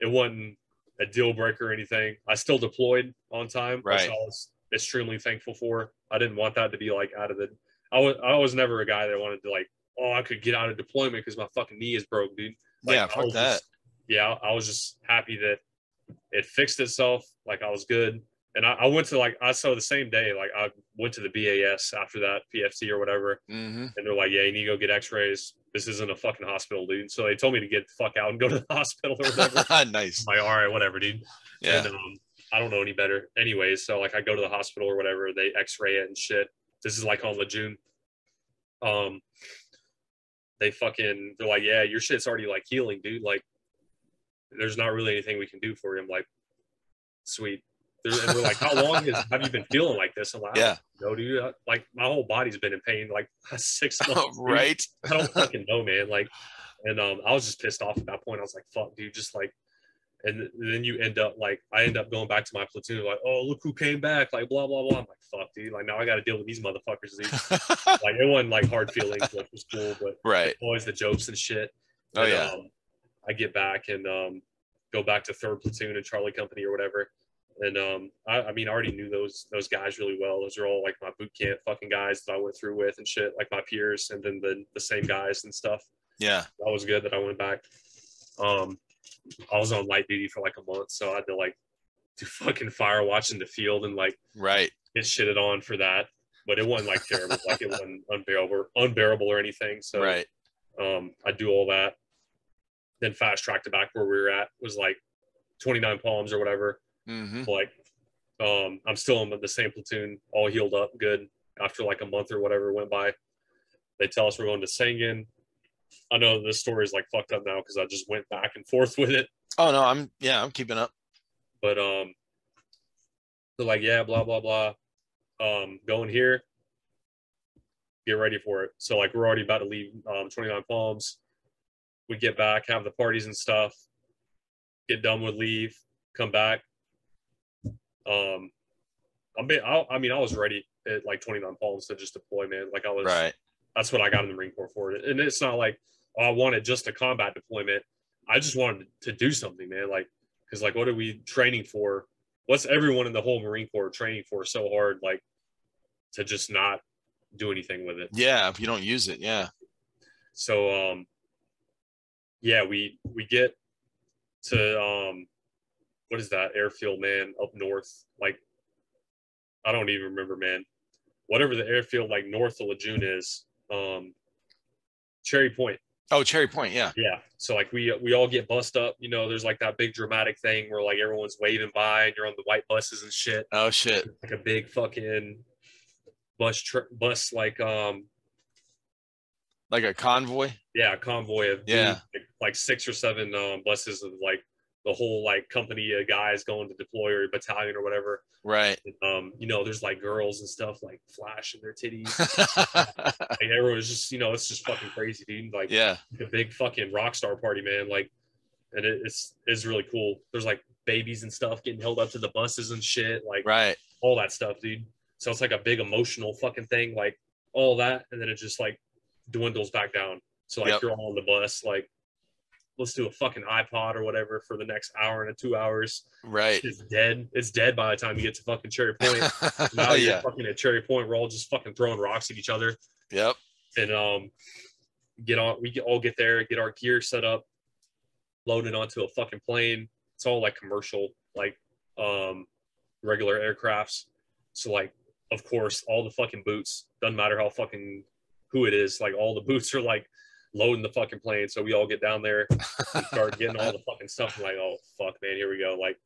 it wasn't a deal breaker or anything. I still deployed on time, right, which I was extremely thankful for. I didn't want that to be like out of the. I was never a guy that wanted to like, oh, I could get out of deployment because my fucking knee is broke, dude. Like, yeah, fuck that. I was just happy that it fixed itself. Like I was good. And I went to like, I saw the same day, like I went to the BAS after that PFT or whatever. And they're like, yeah, you need to go get x-rays. This isn't a fucking hospital, dude. So they told me to get the fuck out and go to the hospital or whatever. Nice. I'm like, all right, whatever, dude. Yeah. And I don't know any better. Anyways, so like I go to the hospital or whatever, they x-ray it and shit. This is like on Lejeune. They're like, yeah, your shit's already like healing, dude. Like there's not really anything we can do for you. I'm like, sweet. And they're like, how long have you been feeling like this? I'm like, yeah, no, dude. Like my whole body's been in pain like 6 months. Right. I don't fucking know, man. Like, and I was just pissed off at that point. I was like, fuck, dude, just like, and then you end up like, I end up going back to my platoon, like, oh, look who came back, like, blah, blah, blah. I'm like, fuck, dude. Like, now I got to deal with these motherfuckers, dude. Like, it wasn't like hard feelings, like, it was cool, but right, always the jokes and shit. Oh, and, yeah. I get back and go back to 3rd Platoon and Charlie Company or whatever. And I mean, I already knew those guys really well. Those are all like my boot camp fucking guys that I went through with and shit, like my peers, and then the same guys and stuff. Yeah, that was good that I went back. I was on light duty for like a month, so I had to like do fucking fire watch in the field and like right, get shitted on for that. But it wasn't like terrible, like it wasn't unbearable or anything. So right, I do all that. Then fast track to back where we were at was like 29 Palms or whatever. Like I'm still in the same platoon, all healed up good after like a month or whatever went by. They tell us we're going to Sangan. I know this story is like fucked up now because I just went back and forth with it. Oh no, I'm keeping up. But they're like, yeah, blah blah blah. Going here, get ready for it. So like we're already about to leave 29 Palms. We get back, have the parties and stuff, get done with leave, come back. I mean, I was ready at like 29 Palms to just deploy, man. Like I was, right. That's what I got in the Marine Corps for. And it's not like, oh, I wanted just a combat deployment. I just wanted to do something, man. Like, cause like, what are we training for? What's everyone in the whole Marine Corps training for so hard? Like to just not do anything with it. Yeah. If you don't use it. Yeah. So, yeah, we get to, what is that airfield, man, up north? Like, I don't even remember, man. Whatever the airfield like north of Lejeune is, Cherry Point. Oh, Cherry Point, yeah. Yeah. So like we all get bussed up. You know, there's like that big dramatic thing where like everyone's waving by and you're on the white buses and shit. Oh shit. Like a big fucking bus like a convoy. Yeah, a convoy of like 6 or 7 buses of like the whole like company of guys going to deploy or battalion or whatever. Right. You know, there's like girls and stuff like flashing their titties. Like everyone's just, you know, it's just fucking crazy, dude. Like, yeah, a big fucking rock star party, man. Like, and it's really cool. There's like babies and stuff getting held up to the buses and shit, like right, all that stuff, dude. So it's like a big emotional fucking thing, like all that, and then it just like dwindles back down. So like you're all on the bus, like let's do a fucking iPod or whatever for the next hour and 2 hours. Right. It's dead. It's dead by the time you get to fucking Cherry Point. Now you're Yeah. fucking at Cherry Point. We're all just fucking throwing rocks at each other. Yep. And we all get there, get our gear set up, load it onto a fucking plane. It's all like commercial, like regular aircrafts. So like, of course, all the fucking boots, doesn't matter how fucking who it is, like all the boots are like loading the fucking plane. So we all get down there and start getting all the fucking stuff. I'm like, oh fuck, man, here we go. Like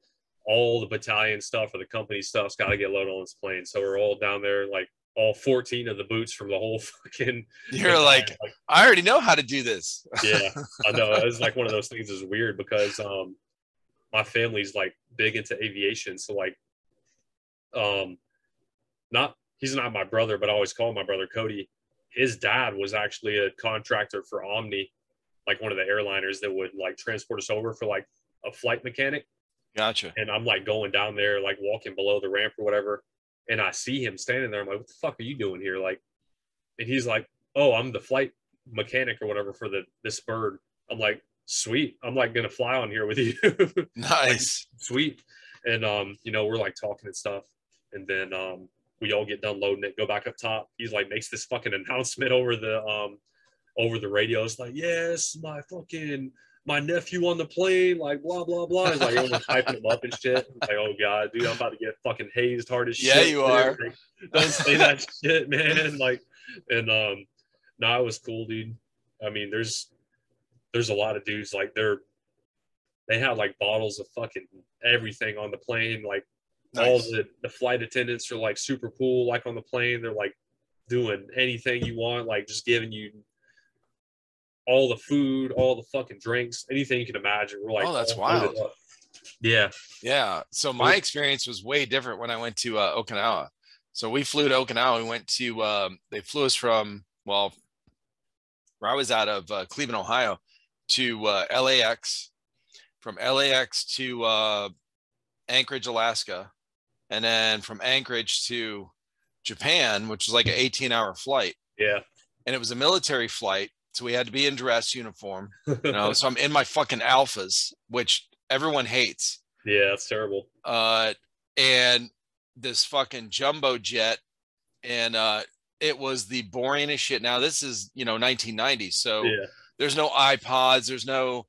all the battalion stuff or the company stuff's got to get loaded on this plane. So we're all down there, like all 14 of the boots from the whole fucking. You're like, I already know how to do this. Yeah, I know. It's like one of those things is weird because my family's like big into aviation. So like, he's not my brother, but I always call him my brother Cody. His dad was actually a contractor for Omni, like one of the airliners that would like transport us over for like a flight mechanic. Gotcha. And I'm like going down there, like walking below the ramp or whatever. And I see him standing there. I'm like, what the fuck are you doing here? Like, and he's like, oh, I'm the flight mechanic or whatever for this bird. I'm like, sweet. I'm like going to fly on here with you. Nice. Like, sweet. And, we're like talking and stuff. And then, we all get done loading it, go back up top. He's like, makes this fucking announcement over the radio. It's like, yes, my nephew on the plane, like blah, blah, blah. He's like, everyone's hyping him up and shit. I'm like, oh God, dude, I'm about to get fucking hazed hard as shit. Yeah, you are. Like, don't say that shit, man. Like, and no, it was cool, dude. I mean, there's a lot of dudes like they have like bottles of fucking everything on the plane, like. Nice. All the flight attendants are like super cool, like on the plane. They're like doing anything you want, like just giving you all the food, all the fucking drinks, anything you can imagine. We're like, oh, that's wild. Yeah. Yeah. So my experience was way different when I went to Okinawa. So we flew to Okinawa. We went to, they flew us from, well, where I was out of Cleveland, Ohio to LAX, from LAX to Anchorage, Alaska. And then from Anchorage to Japan, which was like an 18-hour flight. Yeah. And it was a military flight. So we had to be in dress uniform. So I'm in my fucking alphas, which everyone hates. Yeah, that's terrible. And this fucking jumbo jet. And it was the boringest shit. Now, this is, 1990. So there's no iPods. There's no,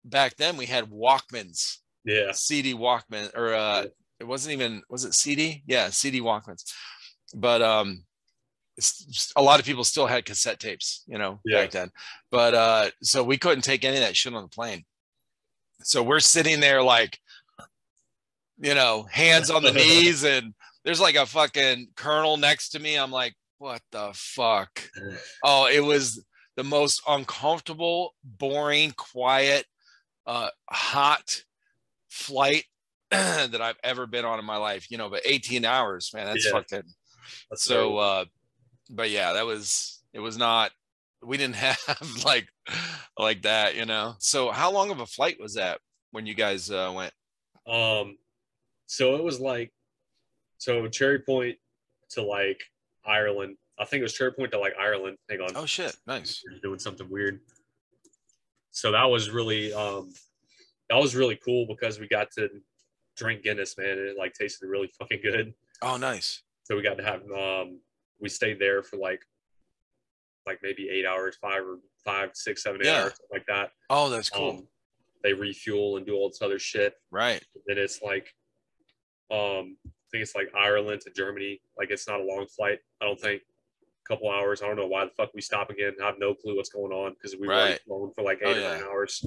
back then we had Walkmans. Yeah. CD Walkman, or it wasn't even, was it CD? Yeah, CD Walkmans. But a lot of people still had cassette tapes, back then. But so we couldn't take any of that shit on the plane. So we're sitting there like, hands on the knees, and there's like a fucking colonel next to me. I'm like, what the fuck? Oh, it was the most uncomfortable, boring, quiet, hot flight that I've ever been on in my life, but 18 hours, man, that's fucking. That's so but yeah, it was not, we didn't have like that, So how long of a flight was that when you guys went? So it was like, Cherry Point to like Ireland. I think it was Cherry Point to like Ireland. Hang on. Oh shit, nice. You're doing something weird. So that was really cool because we got to drink Guinness, man, and it like tasted really fucking good. Oh, nice. So we got to have we stayed there for like maybe 8 hours, 5, 6, 7 hours, like that. Oh, that's cool. They refuel and do all this other shit. Right. Then it's like I think it's like Ireland to Germany. Like it's not a long flight, I don't think. A couple hours. I don't know why the fuck we stop again. I have no clue what's going on because we were already flown for like 8 or 9 hours.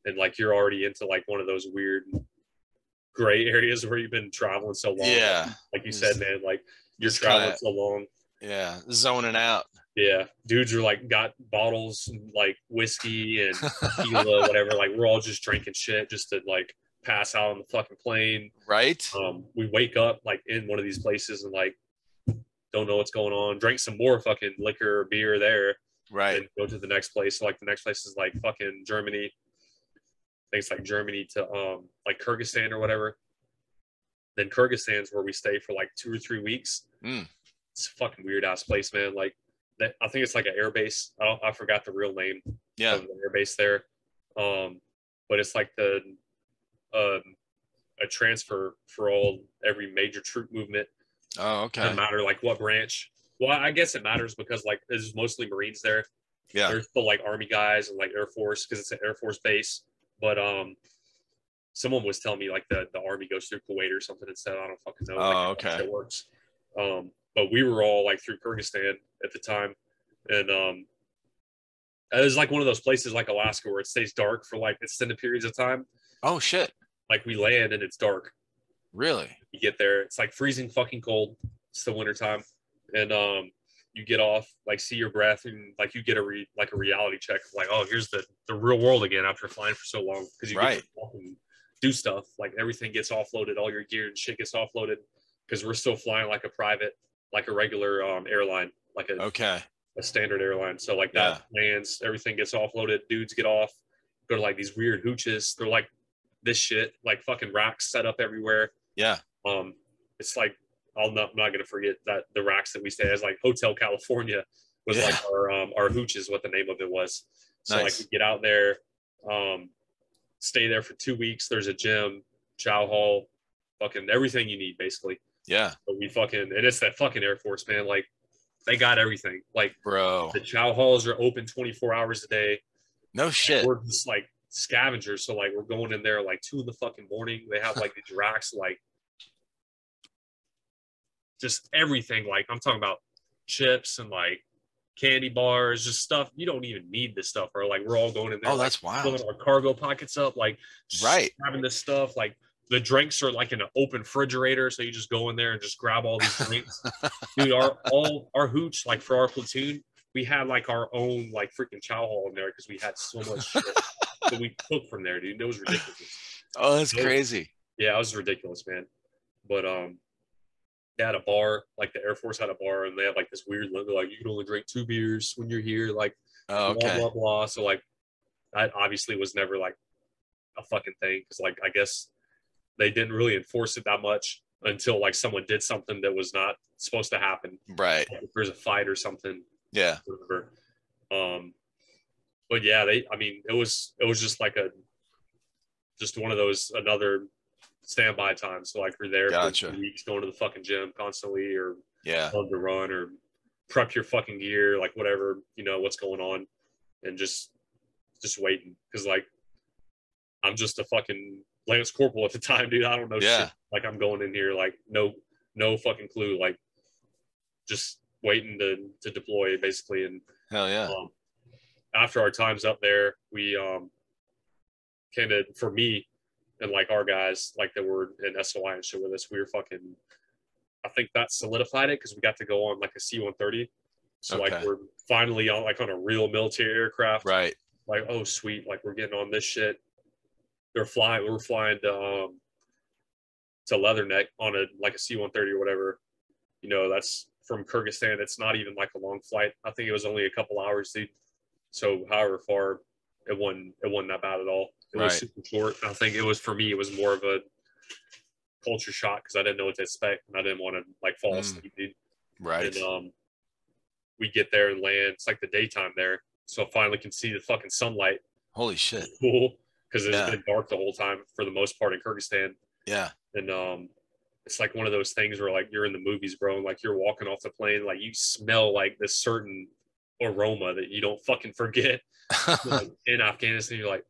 And like you're already into like one of those weird gray areas where you've been traveling so long. Yeah. Like you said, man, like you're traveling so long. Yeah. Zoning out. Yeah. Dudes are like got bottles like whiskey and tequila, whatever. Like we're all just drinking shit just to like pass out on the fucking plane. Right. We wake up like in one of these places and like don't know what's going on. Drink some more fucking liquor or beer there. Right. And go to the next place. So like the next place is like fucking Germany. I think it's like Germany to like Kyrgyzstan or whatever. Then Kyrgyzstan's where we stay for like 2 or 3 weeks. It's a fucking weird ass place, man. Like that, I think it's like an air base. I forgot the real name. Yeah. of the air base there. But it's like a transfer for every major troop movement. Oh, okay. Doesn't matter like what branch. Well, I guess it matters because like there's mostly Marines there. Yeah. There's still like Army guys and like Air Force because it's an Air Force base. But someone was telling me like the Army goes through Kuwait or something instead. I don't fucking know. Oh, like, how okay. it works. But we were all like through Kyrgyzstan at the time, and it was like one of those places like Alaska where it stays dark for like extended periods of time. Oh shit. Like we land and it's dark. Really? You get there, it's like freezing fucking cold. It's the winter time, and you get off, like see your breath, and like you get a reality check, like, oh, here's the real world again after flying for so long, because you get to walk and do stuff. Like everything gets offloaded, all your gear and shit gets offloaded, because we're still flying like a private, like a regular airline, like a standard airline. So like that lands, everything gets offloaded, dudes get off, go to like these weird hooches. They're like this shit, like fucking racks set up everywhere. Yeah. It's like I'm not gonna forget that the racks that we stay as, like Hotel California was like our hooch is what the name of it was. So like we get out there, stay there for 2 weeks. There's a gym, chow hall, fucking everything you need basically. Yeah. But and it's that fucking Air Force, man. Like they got everything. Like, bro, the chow halls are open 24 hours a day. No shit. We're just like scavengers. So like we're going in there like 2 in the fucking morning. They have like these racks, like just everything. Like I'm talking about chips and like candy bars, just stuff you don't even need. This stuff, or like we're all going in there. Oh, like, that's wild. Filling our cargo pockets up, like having this stuff. Like the drinks are like in an open refrigerator, so you just go in there and just grab all these drinks. Dude, our hooch, like for our platoon, we had like our own like freaking chow hall in there because we had so much shit that we cooked from there, dude. It was ridiculous. Oh, that's crazy. Yeah, it was ridiculous, man. But they had a bar, like the Air Force had a bar, and they had like this weird limit, like you can only drink 2 beers when you're here, like blah blah blah. So like that obviously was never like a fucking thing, because like I guess they didn't really enforce it that much until like someone did something that was not supposed to happen. Right. Like if there's a fight or something. Yeah. Whatever. But yeah, it was just like just one of those, another standby time. So like we're there for 2 weeks, going to the fucking gym constantly, or on the run, or prep your fucking gear, like whatever, what's going on, and just waiting. Because like I'm just a fucking Lance Corporal at the time, dude. I don't know shit. Like I'm going in here like no fucking clue, like just waiting to deploy basically. And hell yeah. After our time's up there, we kind of, for me and like our guys like that were in SOI and shit with us, we were fucking, I think that solidified it, because we got to go on like a C-130. So like we're finally on like on a real military aircraft. Right. Like, oh sweet, like we're getting on this shit. We're flying to Leatherneck on a C-130 or whatever. That's from Kyrgyzstan. It's not even like a long flight. I think it was only a couple hours, dude. So however far, it wasn't that bad at all. It was super short. I think it was, for me, it was more of a culture shock, because I didn't know what to expect, and I didn't want to like fall asleep, dude. Right. And we get there and land. It's like the daytime there, so I finally can see the fucking sunlight. Holy shit! It's cool, because it's been dark the whole time for the most part in Kyrgyzstan. Yeah. And it's like one of those things where like you're in the movies, bro, and like you're walking off the plane, like you smell like this certain aroma that you don't fucking forget. Like, in Afghanistan, you're like,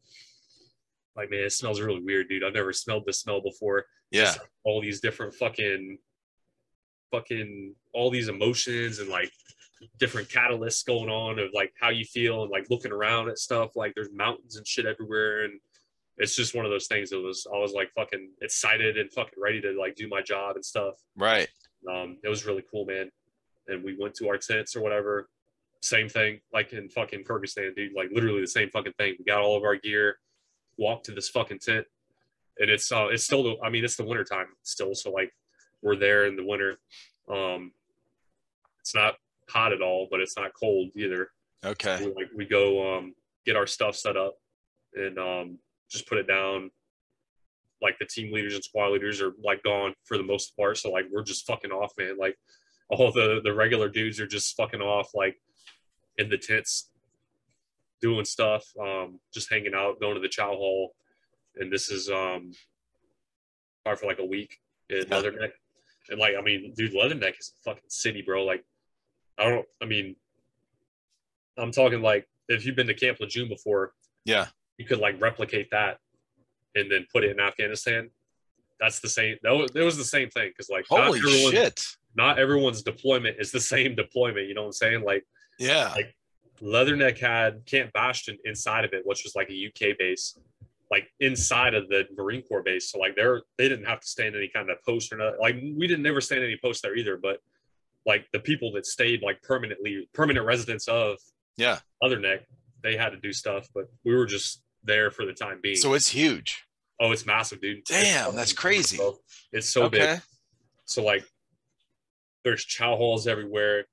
man, it smells really weird, dude. I've never smelled this smell before. Yeah. Just, like, all these different fucking all these emotions and like different catalysts going on of like how you feel, and like looking around at stuff. Like there's mountains and shit everywhere, and it's just one of those things. I was like fucking excited and fucking ready to like do my job and stuff. Right. It was really cool, man. And we went to our tents or whatever. Same thing, like in fucking Kyrgyzstan, dude. Like literally the same fucking thing. We got all of our gear, walked to this fucking tent, and it's still it's the winter time still. So like we're there in the winter. It's not hot at all, but it's not cold either. Okay. So we go get our stuff set up and just put it down. Like the team leaders and squad leaders are like gone for the most part, so like we're just fucking off, man. Like all the regular dudes are just fucking off, like in the tents, doing stuff, just hanging out, going to the chow hall. And this is probably for like a week in Leatherneck. And like, I mean, dude, Leatherneck is a fucking city, bro. Like, I'm talking like if you've been to Camp Lejeune before, you could like replicate that and then put it in Afghanistan. That's the same. It was the same thing because like holy shit, not everyone's deployment is the same deployment. You know what I'm saying? Like Leatherneck had Camp Bastion inside of it, which was like a UK base, like inside of the Marine Corps base. So like they didn't have to stand any kind of post or nothing. Like we didn't never stand any post there either. But like the people that stayed like permanent residents of Leatherneck, they had to do stuff, but we were just there for the time being. So it's huge. Oh, it's massive, dude. Damn, that's crazy. Big, it's so big. So like there's chow halls everywhere.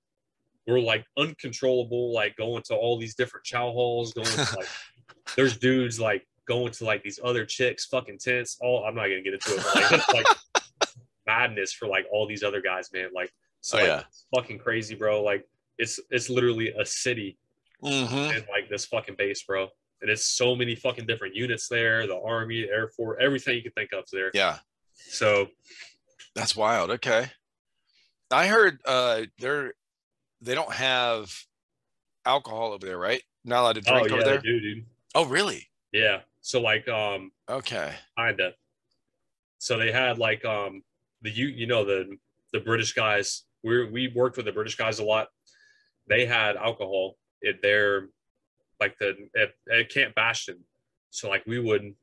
We're like uncontrollable, like going to all these different chow halls, going to like there's dudes like going to like these other chicks fucking tents. I'm not gonna get into it, but like it's like madness for like all these other guys, man. Like so it's fucking crazy, bro. Like it's literally a city and like this fucking base, bro. And it's so many fucking different units there, the Army, the Air Force, everything you can think of is there. Yeah. So that's wild. Okay. I heard they don't have alcohol over there, right? Not allowed to drink over there? They do, dude. Oh, really? Yeah. So like okay. Kinda. So they had like the British guys. We worked with the British guys a lot. They had alcohol at their like at Camp Bastion. So like we would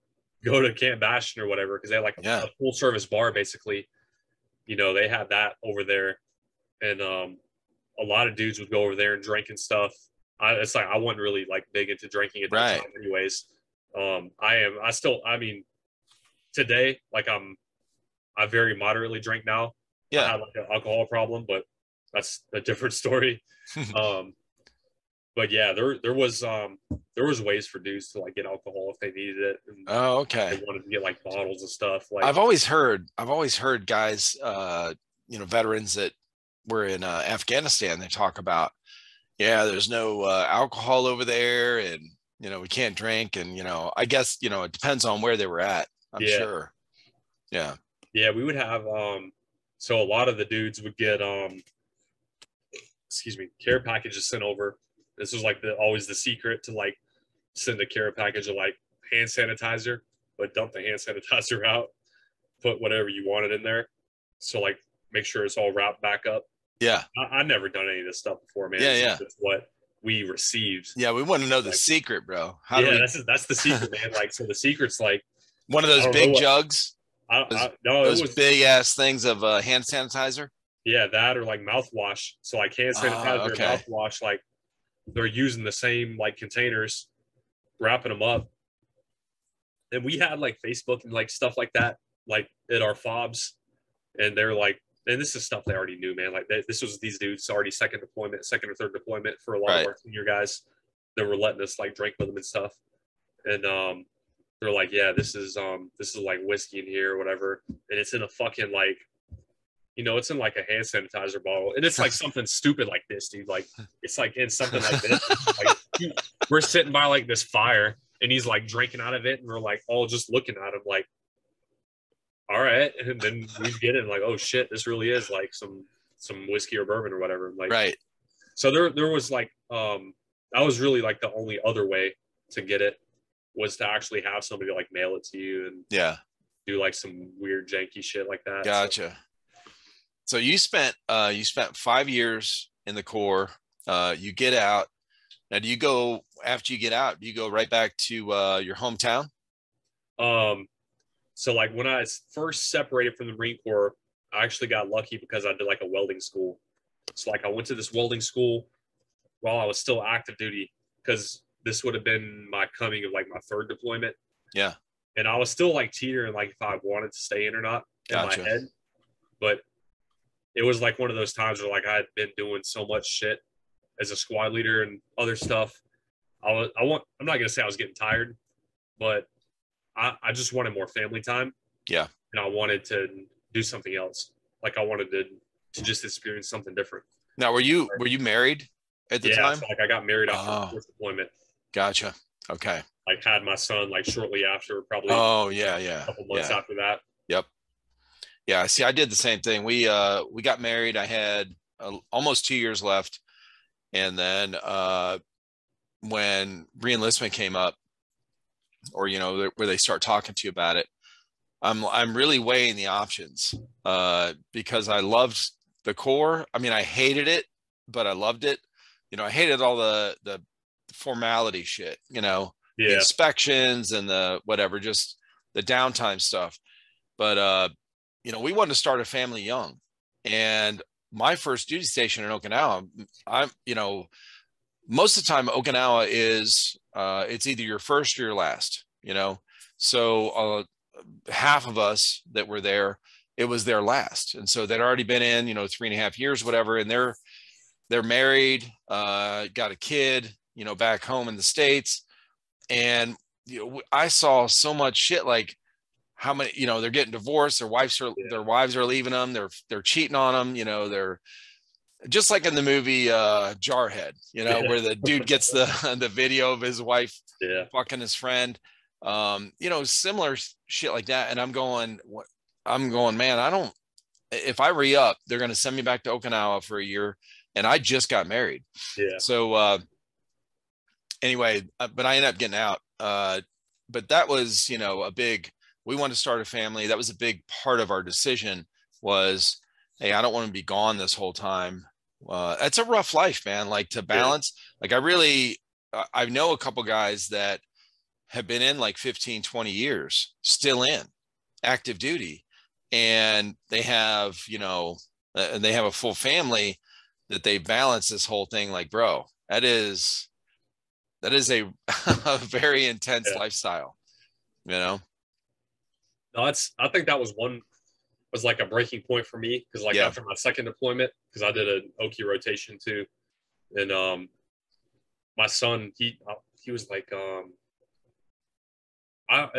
go to Camp Bastion or whatever because they had like a full service bar basically. You know, they had that over there, and a lot of dudes would go over there and drink and stuff. It's like I wasn't really like big into drinking at that time, anyways. Today like I very moderately drink now. I have like an alcohol problem, but that's a different story. But yeah, there was ways for dudes to like get alcohol if they needed it. And they wanted to get like bottles and stuff. Like I've always heard guys, veterans that were in Afghanistan. They talk about, there's no alcohol over there, and we can't drink, and I guess it depends on where they were at. I'm sure. Yeah. Yeah, we would have so a lot of the dudes would get care packages sent over. This was like always the secret to like send a care package of like hand sanitizer, but dump the hand sanitizer out, put whatever you wanted in there. So like make sure it's all wrapped back up. Yeah. I never done any of this stuff before, man. It's what we received. Yeah, we want to know the secret, bro. That's the secret, man. Like so the secret's like one of those big jugs. Those big ass things of hand sanitizer. Yeah, that or like mouthwash. So like hand sanitizer and mouthwash, like they're using the same like containers, wrapping them up. And we had like Facebook and like stuff like that, like at our fobs, and they're like, and this is stuff they already knew, man. Like this was these dudes already second or third deployment for a lot of our senior guys that were letting us like drink with them and stuff. And they're like, this is like whiskey in here or whatever, and it's in a fucking like, it's in like a hand sanitizer bottle, and it's like something stupid like this, dude. Like it's like in something like this. Like, we're sitting by like this fire, and he's like drinking out of it, and we're like all just looking at him like, all right. And then we get it like, oh shit, this really is like some whiskey or bourbon or whatever. Like So there was like that was really like the only other way to get it was to actually have somebody like mail it to you and do like some weird janky shit like that. Gotcha. So you spent 5 years in the Corps. You get out. Now, after you get out, do you go right back to your hometown? So like when I first separated from the Marine Corps, I actually got lucky because I did like a welding school. So like I went to this welding school while I was still active duty because this would have been my coming of like my third deployment. Yeah. And I was still like teetering like if I wanted to stay in or not in my head. But it was like one of those times where like I had been doing so much shit as a squad leader and other stuff. I'm not gonna say I was getting tired, but I just wanted more family time. Yeah. And I wanted to do something else. Like I wanted to just experience something different. Now, were you married at the time? So like I got married after the first deployment. Gotcha. Okay. Like had my son like shortly after, probably Oh a yeah, yeah, couple months yeah. after that. Yep. Yeah. See, I did the same thing. We got married. I had almost 2 years left, and then when reenlistment came up, or where they start talking to you about it, I'm really weighing the options because I loved the Corps. I mean, I hated it, but I loved it. I hated all the formality shit, the Yeah, inspections and the whatever, just the downtime stuff. But we wanted to start a family young. And my first duty station in Okinawa, most of the time Okinawa is it's either your first or your last. So half of us that were there, it was their last. And so they'd already been in, 3.5 years, whatever. And they're married, got a kid, back home in the States. And, I saw so much shit, like how many, they're getting divorced. Their wives are leaving them. They're cheating on them. They're just like in the movie Jarhead, yeah, where the dude gets the video of his wife yeah, fucking his friend. Similar shit like that. And I'm going, man, if I re-up, they're going to send me back to Okinawa for a year. And I just got married. yeah, So anyway, but I ended up getting out. But that was, we wanted to start a family. That was a big part of our decision was, hey, I don't want to be gone this whole time. It's a rough life, man. Like to yeah, balance, like I know a couple guys that have been in like 15, 20 years, still in active duty. And they have, and they have a full family that they balance this whole thing. Like, bro, that is a, a very intense yeah. lifestyle, you know? No, I think that was like a breaking point for me because like Yeah. after my second deployment, because I did an Oki rotation too, and my son he was like it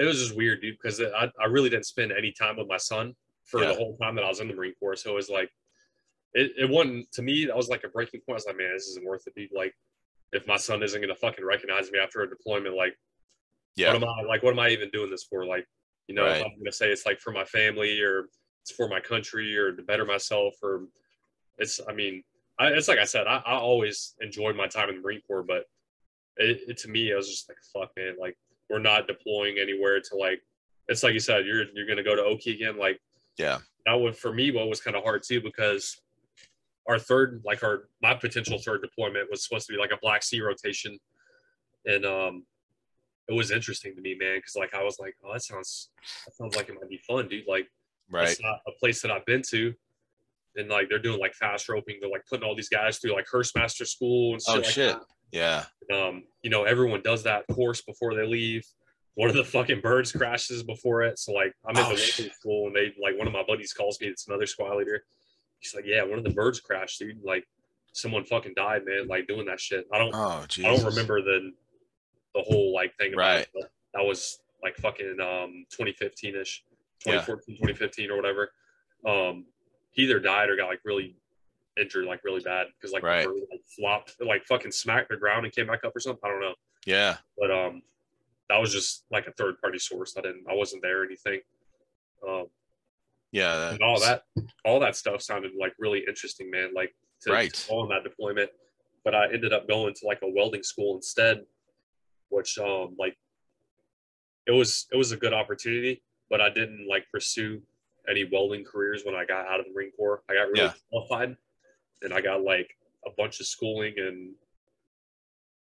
was just weird, dude, because I really didn't spend any time with my son for the Yeah. whole time that I was in the Marine Corps. So it was like it wasn't, to me, that was like a breaking point. I was like, man, this isn't worth it, dude. Like if my son isn't gonna fucking recognize me after a deployment, like Yeah. what am I even doing this for? Like, if Right. I'm gonna say it's like for my family or it's for my country or to better myself, or I mean, it's like I said, I always enjoyed my time in the Marine Corps, but to me, I was just like, fuck, man, like we're not deploying anywhere to like, it's like you said, you're gonna go to Oki again. Like Yeah. that would, for me, what was kind of hard too, because my potential third deployment was supposed to be like a Black Sea rotation, and it was interesting to me, man, because like I was like, oh, that sounds like it might be fun, dude. Like Right. it's not a place that I've been to, and like they're doing like fast roping, they're like putting all these guys through like Hearstmaster school and Oh shit like shit. that. Yeah. Everyone does that course before they leave. One of the fucking birds crashes before it, so like I'm in Oh the welding school, and they like one of my buddies calls me. It's another squad leader. He's like, yeah, one of the birds crashed, dude. Like someone fucking died, man. Like doing that shit. Oh I don't Jesus. remember the whole like thing about it. Right. But that was like fucking 2015 ish, Yeah. 2014, 2015 or whatever. He either died or got like really injured, like really bad, because like the Right. bird like flopped, like fucking smacked the ground and came back up or something. I don't know, Yeah. but that was just like a third party source. I wasn't there or anything. Um, Yeah. and all that stuff sounded like really interesting, man. Like to Right. go on that deployment, but I ended up going to like a welding school instead, which like it was a good opportunity, but I didn't like pursue any welding careers when I got out of the Marine Corps. I got really Yeah. qualified, and I got like a bunch of schooling and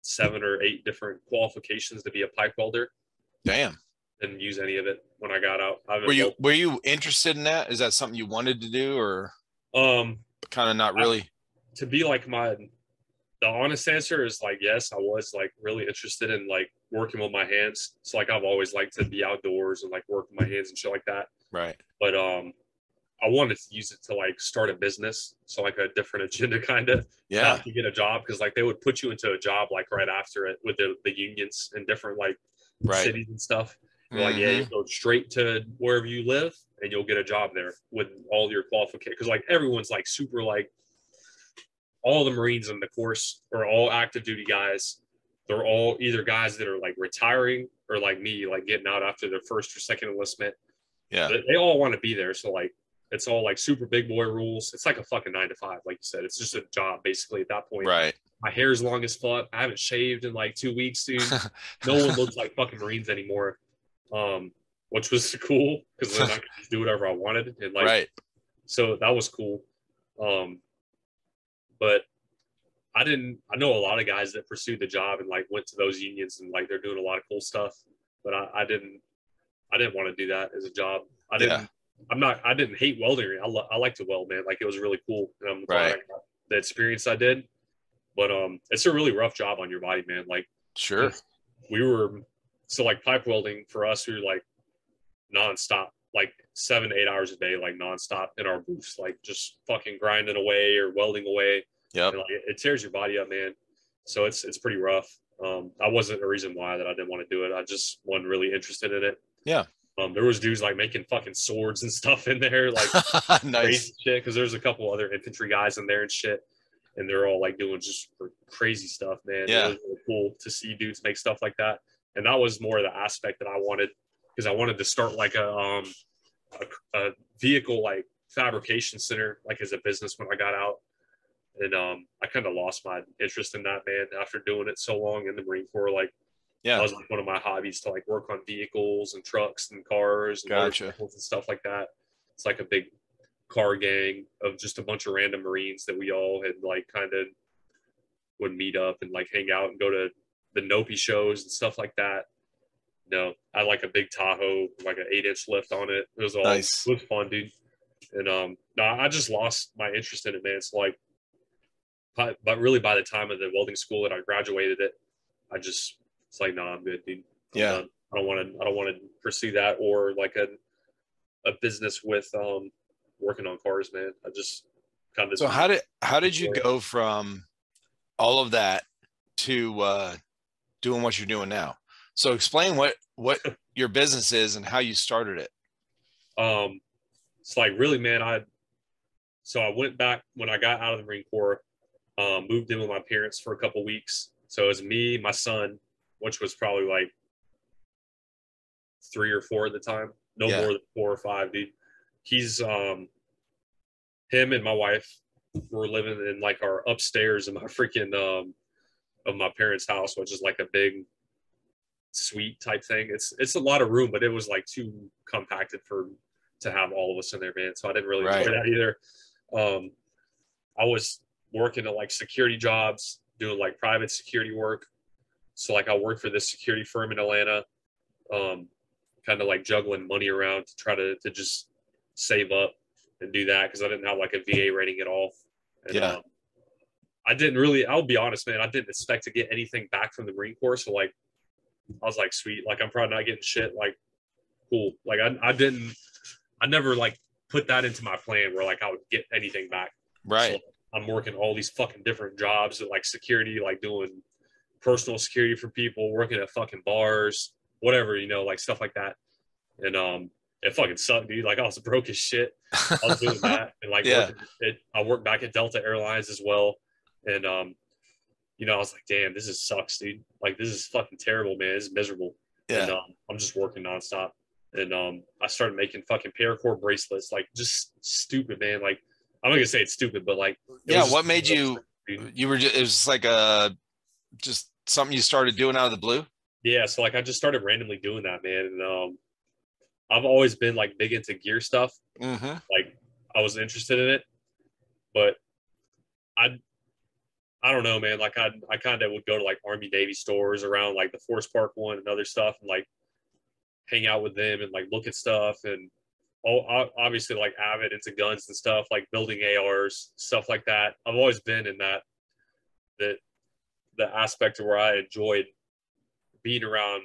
7 or 8 different qualifications to be a pipe welder. Damn. Didn't use any of it when I got out. I Were haven't you welded. were you interested in that? Is that something you wanted to do, or Um, kind of not I, really? to be like the honest answer is like yes, I was like really interested in like working with my hands. So like I've always liked to be outdoors and like work with my hands and shit like that. Right. But I wanted to use it to like start a business, so like a different agenda kind of, Yeah. not to get a job, because like they would put you into a job like right after it with the unions in different like Right. cities and stuff. They're like, yeah, you Mm-hmm. go straight to wherever you live and you'll get a job there with all your qualifications. Because like everyone's like super like all the Marines in the course or all active duty guys they're all either guys that are like retiring or like me, like getting out after their first or second enlistment. Yeah. They all want to be there. So like, it's all like super big boy rules. It's like a fucking 9 to 5, like you said. It's just a job basically at that point. Right. My hair's long as fuck. I haven't shaved in like 2 weeks, dude. No one looks like fucking Marines anymore, which was cool because then I could just do whatever I wanted. And like, right. So that was cool. But I know a lot of guys that pursued the job and like went to those unions and like they're doing a lot of cool stuff. But I didn't want to do that as a job. I didn't hate welding. I like to weld, man. Like it was really cool. And I'm glad I got the experience I did. But it's a really rough job on your body, man. Like sure. Like pipe welding for us, we were like nonstop, like 7 to 8 hours a day, like nonstop in our booths, like just fucking grinding away or welding away. Yep. And, like, it tears your body up, man. So it's pretty rough. That wasn't a reason why that I didn't want to do it. I just wasn't really interested in it. Yeah. There was dudes like making fucking swords and stuff in there, like nice crazy shit. Because there's a couple other infantry guys in there and shit, and they're all like doing just crazy stuff, man. Yeah. It was really cool to see dudes make stuff like that, and that was more the aspect that I wanted, because I wanted to start like a vehicle like fabrication center, like as a business when I got out. And I kind of lost my interest in that, man, after doing it so long in the Marine Corps. Like, that was like one of my hobbies, to like work on vehicles and trucks and cars and motorcycles and stuff like that. It's like a big car gang of just a bunch of random Marines that we all had like kind of would meet up and like hang out and go to the Nopi shows and stuff like that. No, I had like a big Tahoe, like an 8-inch lift on it. It was all nice. It was fun, dude. And no, I just lost my interest in it, man. So like, but really by the time of the welding school that I graduated it, it's like, no, I'm good, dude. I'm done. I don't want to pursue that or like a business with working on cars, man. I just kind of. So how did you go from all of that to doing what you're doing now? So explain what your business is and how you started it. It's like, really, man, I went back when I got out of the Marine Corps, moved in with my parents for a couple weeks. So it was me, my son, which was probably like 3 or 4 at the time, more than 4 or 5, dude. He's him and my wife were living in like our upstairs in my freaking of my parents' house, which is like a big suite type thing. It's a lot of room, but it was like too compacted to have all of us in there, man. So I didn't really enjoy that either. I was working at like security jobs, doing like private security work. So like I worked for this security firm in Atlanta, kind of like juggling money around to try to just save up and do that, because I didn't have like a VA rating at all. And, I'll be honest, man, I didn't expect to get anything back from the Marine Corps. So like, I was like, sweet, like I'm probably not getting shit, like cool. Like I never like put that into my plan where like I would get anything back. Right. So I'm working all these fucking different jobs at like security, like doing personal security for people, working at fucking bars, whatever, like stuff like that. And it fucking sucked, dude. Like I was broke as shit. I was doing that, and like I worked back at Delta Airlines as well. And I was like, damn, this sucks, dude. Like this is fucking terrible, man. This is miserable. Yeah. And I'm just working nonstop. And I started making fucking paracord bracelets, like just stupid, man. Like I'm not gonna say it's stupid, but like what made you? You were just, it was like just something you started doing out of the blue. Yeah, so like I just started randomly doing that, man. And I've always been like big into gear stuff. Mm-hmm. Like I was interested in it, but I don't know, man. Like I kind of would go to like Army Navy stores around like the Forest Park one and other stuff, and like hang out with them and like look at stuff, and obviously like avid into guns and stuff, like building ARs, stuff like that. I've always been in that the aspect of where I enjoyed being around,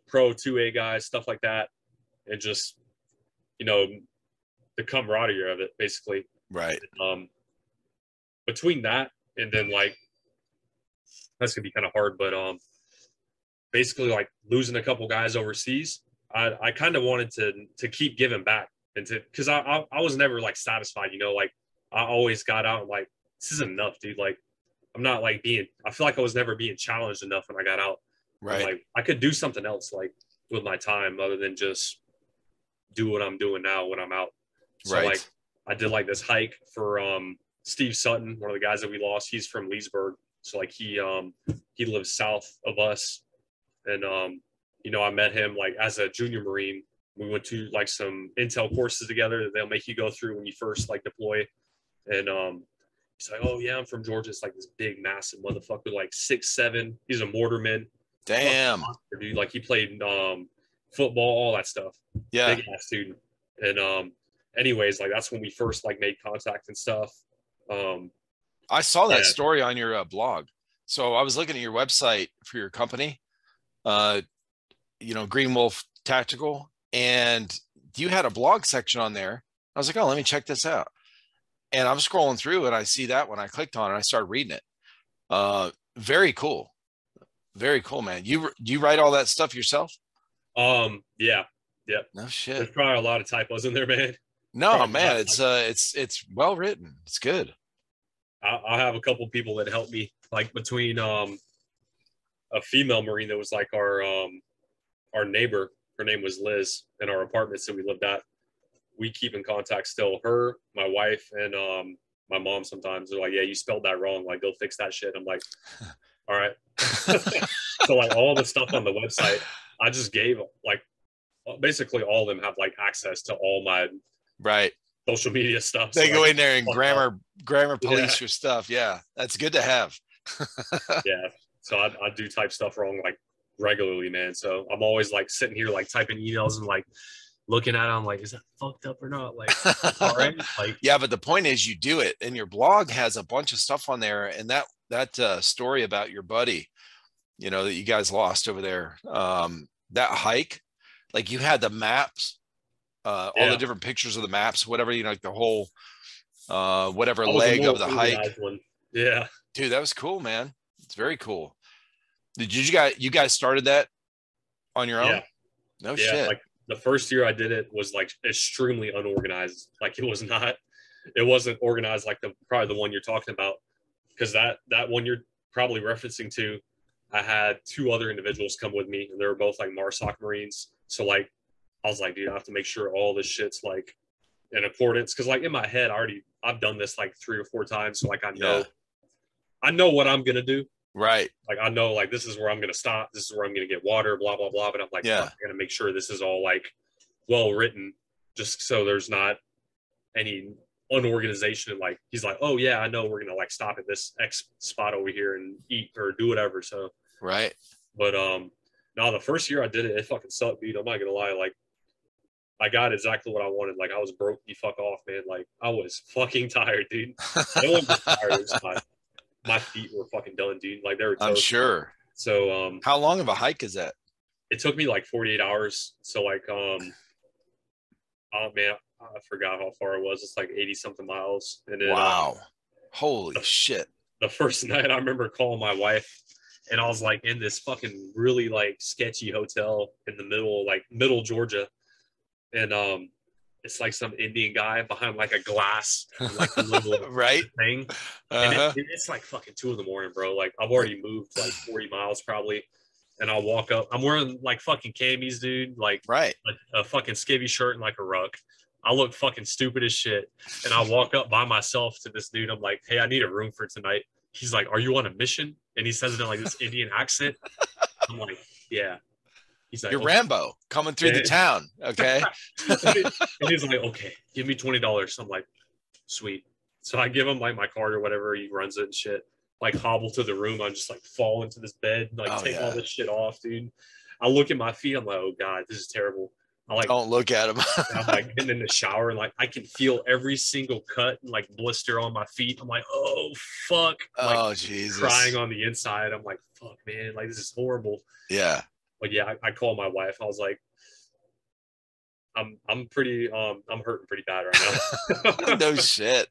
pro 2A guys, stuff like that, and just the camaraderie of it, basically. Right. Between that and then like that's gonna be kind of hard, but basically like losing a couple guys overseas, I kind of wanted to keep giving back, and because I was never like satisfied, like I always got out like, this isn't enough, dude. Like I'm not like I feel like I was never being challenged enough when I got out. Right. I'm like, I could do something else like with my time other than just do what I'm doing now when I'm out. So Right. like I did like this hike for Steve Sutton, one of the guys that we lost. He's from Leesburg. So like he lives south of us. And you know, I met him like as a junior Marine. We went to like some intel courses together that they'll make you go through when you first like deploy. And he's like, oh yeah, I'm from Georgia. It's like this big, massive motherfucker, like 6'7". He's a mortarman. Damn. Monster, dude. Like he played football, all that stuff. Yeah. Big ass student. And anyways, like that's when we first like made contact and stuff. I saw that story on your blog. So I was looking at your website for your company, you know, GreenWolf Tactical, and you had a blog section on there. I was like, oh, let me check this out. And I'm scrolling through and I see that when I clicked on it, I started reading it. Very cool. Very cool, man. You write all that stuff yourself? Yeah. No shit. There's probably a lot of typos in there, man. No, probably man, it's well written. It's good. I'll have a couple people that help me, like between a female Marine that was like our neighbor. Her name was Liz in our apartments that we lived at. We keep in contact still. Her, my wife, and my mom sometimes they're like, yeah, you spelled that wrong. Like, go fix that shit. I'm like, all right. So like all the stuff on the website, I just gave like basically all of them have like access to all my social media stuff. They so go like, in there and grammar police your stuff. Yeah, that's good to have. Yeah. So I do type stuff wrong like regularly, man. So I'm always like sitting here like typing emails and like looking at it. I'm like, is that fucked up or not? Like, all right. Like, yeah, but the point is you do it, and your blog has a bunch of stuff on there, and that story about your buddy, you know, that you guys lost over there, that hike, like you had the maps, all the different pictures of the maps, whatever, you know, like the whole whatever leg of the hike. Yeah, dude, that was cool, man. It's very cool. Did you guys started that on your own? No shit. Like the first year I did it was like extremely unorganized. Like it wasn't organized like probably the one you're talking about, because that one you're probably referencing to, I had two other individuals come with me and they were both like MARSOC Marines. So like I was like, dude, I have to make sure all this shit's like in accordance, because like in my head I've done this like 3 or 4 times, so like I know what I'm gonna do. Right. Like I know like this is where I'm gonna stop, this is where I'm gonna get water, blah blah blah. But I'm like, I'm gonna make sure this is all like well written, just so there's not any unorganization. Like he's like, oh yeah, I know we're gonna like stop at this X spot over here and eat or do whatever. So right. But no, the first year I did it, it fucking sucked, dude. I'm not gonna lie. Like I got exactly what I wanted. Like I was broke the fuck off, man. Like I was fucking tired, dude. I wasn't just tired. It was my feet were fucking done, dude. Like they were toast. I'm sure. So how long of a hike is that? It took me like 48 hours. So like oh man, I forgot how far it was. It's like 80 something miles. And then, wow. Holy shit. The first night I remember calling my wife, and I was like in this fucking really like sketchy hotel in the middle Georgia. And it's like some Indian guy behind like a glass, like a little right thing. And it's like fucking 2 a.m, bro. Like I've already moved like 40 miles probably. And I'll walk up. I'm wearing like fucking camis, dude. Like a fucking skivvy shirt and like a ruck. I look fucking stupid as shit. And I walk up by myself to this dude. I'm like, hey, I need a room for tonight. He's like, are you on a mission? And he says it in like this Indian accent. I'm like, yeah. He's like, you're Rambo coming through the town. Okay. And he's like, okay, give me $20. I'm like, sweet. So I give him like my card or whatever. He runs it and shit. Like hobble to the room. I just like fall into this bed, like take all this shit off, dude. I look at my feet. I'm like, oh God, this is terrible. I like don't look at him. I'm like getting in the shower and like I can feel every single cut and like blister on my feet. I'm like, oh fuck. Like, oh Jesus. Crying on the inside. I'm like, fuck, man, like this is horrible. Yeah. But yeah, I called my wife. I was like, I'm pretty I'm hurting pretty bad right now. No shit.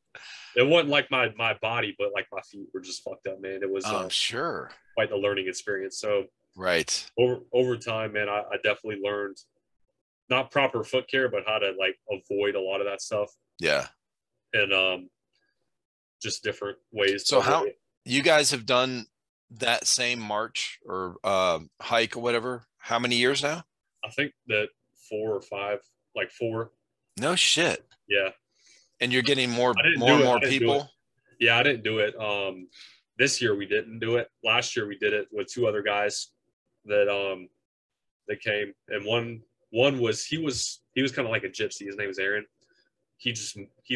It wasn't like my body, but like my feet were just fucked up, man. It was I'm sure quite the learning experience. So right. Over time, man, I definitely learned not proper foot care, but how to like avoid a lot of that stuff. Yeah. And just different ways. So how you guys have done that same march or hike or whatever. How many years now? I think that 4 or 5, like 4. No shit. Yeah. And you're getting more I didn't and do it. more people? Yeah, I didn't do it. This year we didn't do it. Last year we did it with 2 other guys that came, and one was he was kind of like a gypsy. His name was Aaron. He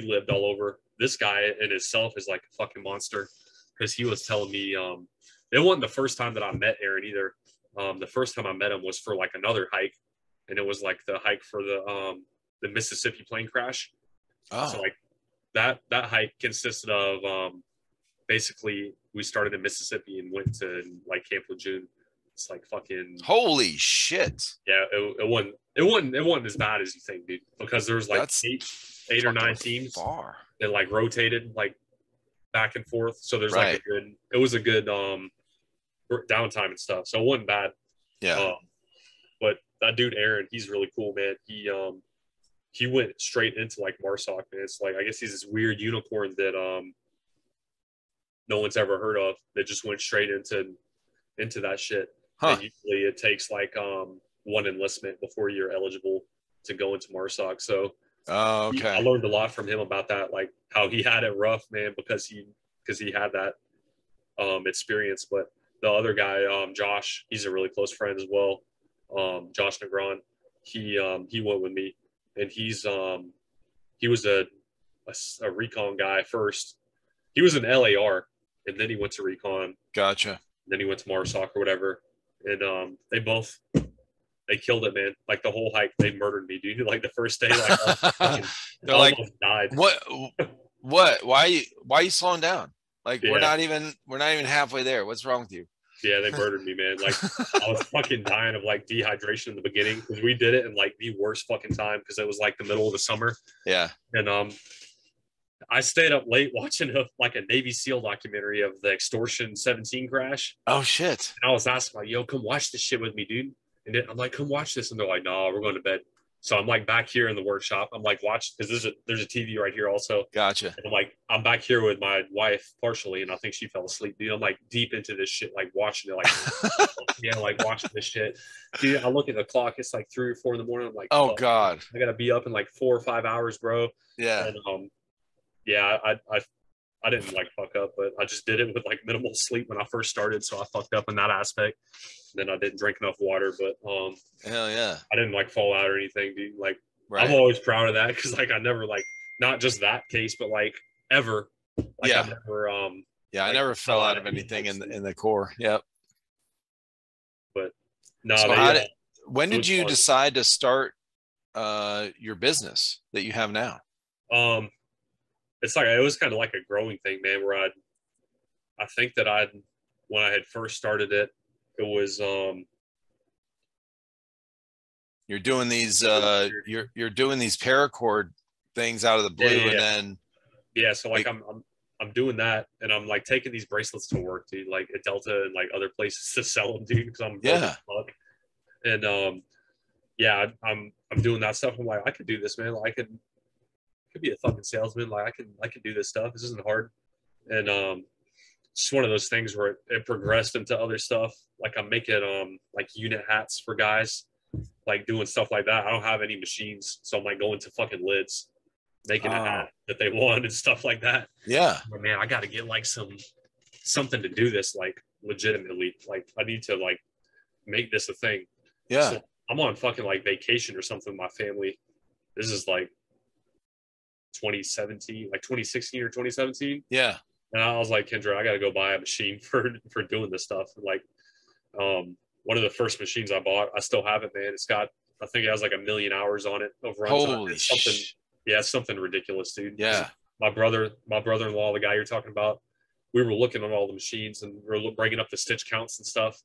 lived all over. This guy in himself is like a fucking monster, because he was telling me it wasn't the first time that I met Aaron either. The first time I met him was for like another hike, and it was like the hike for the Mississippi plane crash. Oh. So like that hike consisted of basically we started in Mississippi and went to like Camp Lejeune. It's like fucking holy shit. Yeah, it wasn't as bad as you think, dude. Because there was like That's eight or 9 teams far. that like rotated like back and forth. So there's Right. like it was a good downtime and stuff. So it wasn't bad. Yeah. But that dude Aaron, he's really cool, man. He went straight into like MARSOC, man. It's like, I guess he's this weird unicorn that no one's ever heard of, that just went straight into that shit. Huh. And usually it takes like 1 enlistment before you're eligible to go into MARSOC. So okay. I learned a lot from him about that, like how he had it rough, man, because he had that experience. But the other guy, Josh, he's a really close friend as well. Josh Negron, he went with me, and he was a recon guy first. He was an LAR, and then he went to recon. Gotcha. Then he went to MARSOC or whatever, and they killed it, man. Like the whole hike, they murdered me, dude. Like the first day, like they're like, died. What? Why are you slowing down? Like Yeah. we're not even halfway there. What's wrong with you? Yeah, they murdered me, man. Like I was fucking dying of like dehydration in the beginning, because we did it in like the worst fucking time, because it was like the middle of the summer. Yeah. And I stayed up late watching a Navy SEAL documentary of the Extortion 17 crash. Oh shit. And I was asking, like, yo, come watch this shit with me, dude. And then I'm like, come watch this. And they're like, no, we're going to bed. So I'm like back here in the workshop. I'm like, watch, because there's a TV right here also. Gotcha. And I'm back here with my wife partially, and I think she fell asleep, dude. I'm like deep into this shit, like watching it, like yeah, like watching this shit. Dude, I look at the clock, it's like 3 or 4 in the morning. I'm like, oh God, I gotta be up in like 4 or 5 hours, bro. Yeah. And yeah, I didn't like fuck up, but I just did it with like minimal sleep when I first started, so I fucked up in that aspect. And then I didn't drink enough water, but hell yeah, I didn't like fall out or anything, dude. Like right. I'm always proud of that, because like I never, like, not just that case, but like ever. Like, yeah. I never, I never fell out of anything in the Corps. Yep. But no, so when did you decide to start your business that you have now? It's like, it was kind of like a growing thing, man, where I think that when I had first started it, it was you're doing these you're doing these paracord things out of the blue, and then so like I'm doing that, and I'm like taking these bracelets to work, dude, like at Delta and like other places to sell them, dude, because I'm and I'm doing that stuff. I'm like, I could do this, man. Like, I could be a fucking salesman. Like I can do this stuff. This isn't hard. And it's just one of those things where it progressed into other stuff. Like I'm making like unit hats for guys, like doing stuff like that. I don't have any machines, so I'm like going to fucking lids, making a hat that they want and stuff like that. Yeah. But man, I got to get like something to do this like legitimately. Like I need to like make this a thing. Yeah. So I'm on fucking like vacation or something with my family. This is like 2017, like 2016 or 2017. Yeah. And I was like, Kendra, I got to go buy a machine for doing this stuff. And like, one of the first machines I bought, I still have it, man. I think it has like 1 million hours on it of runtime. Holy shit. Yeah, it's something ridiculous, dude. Yeah. My brother-in-law, the guy you're talking about, we were looking at all the machines and we were bringing up the stitch counts and stuff.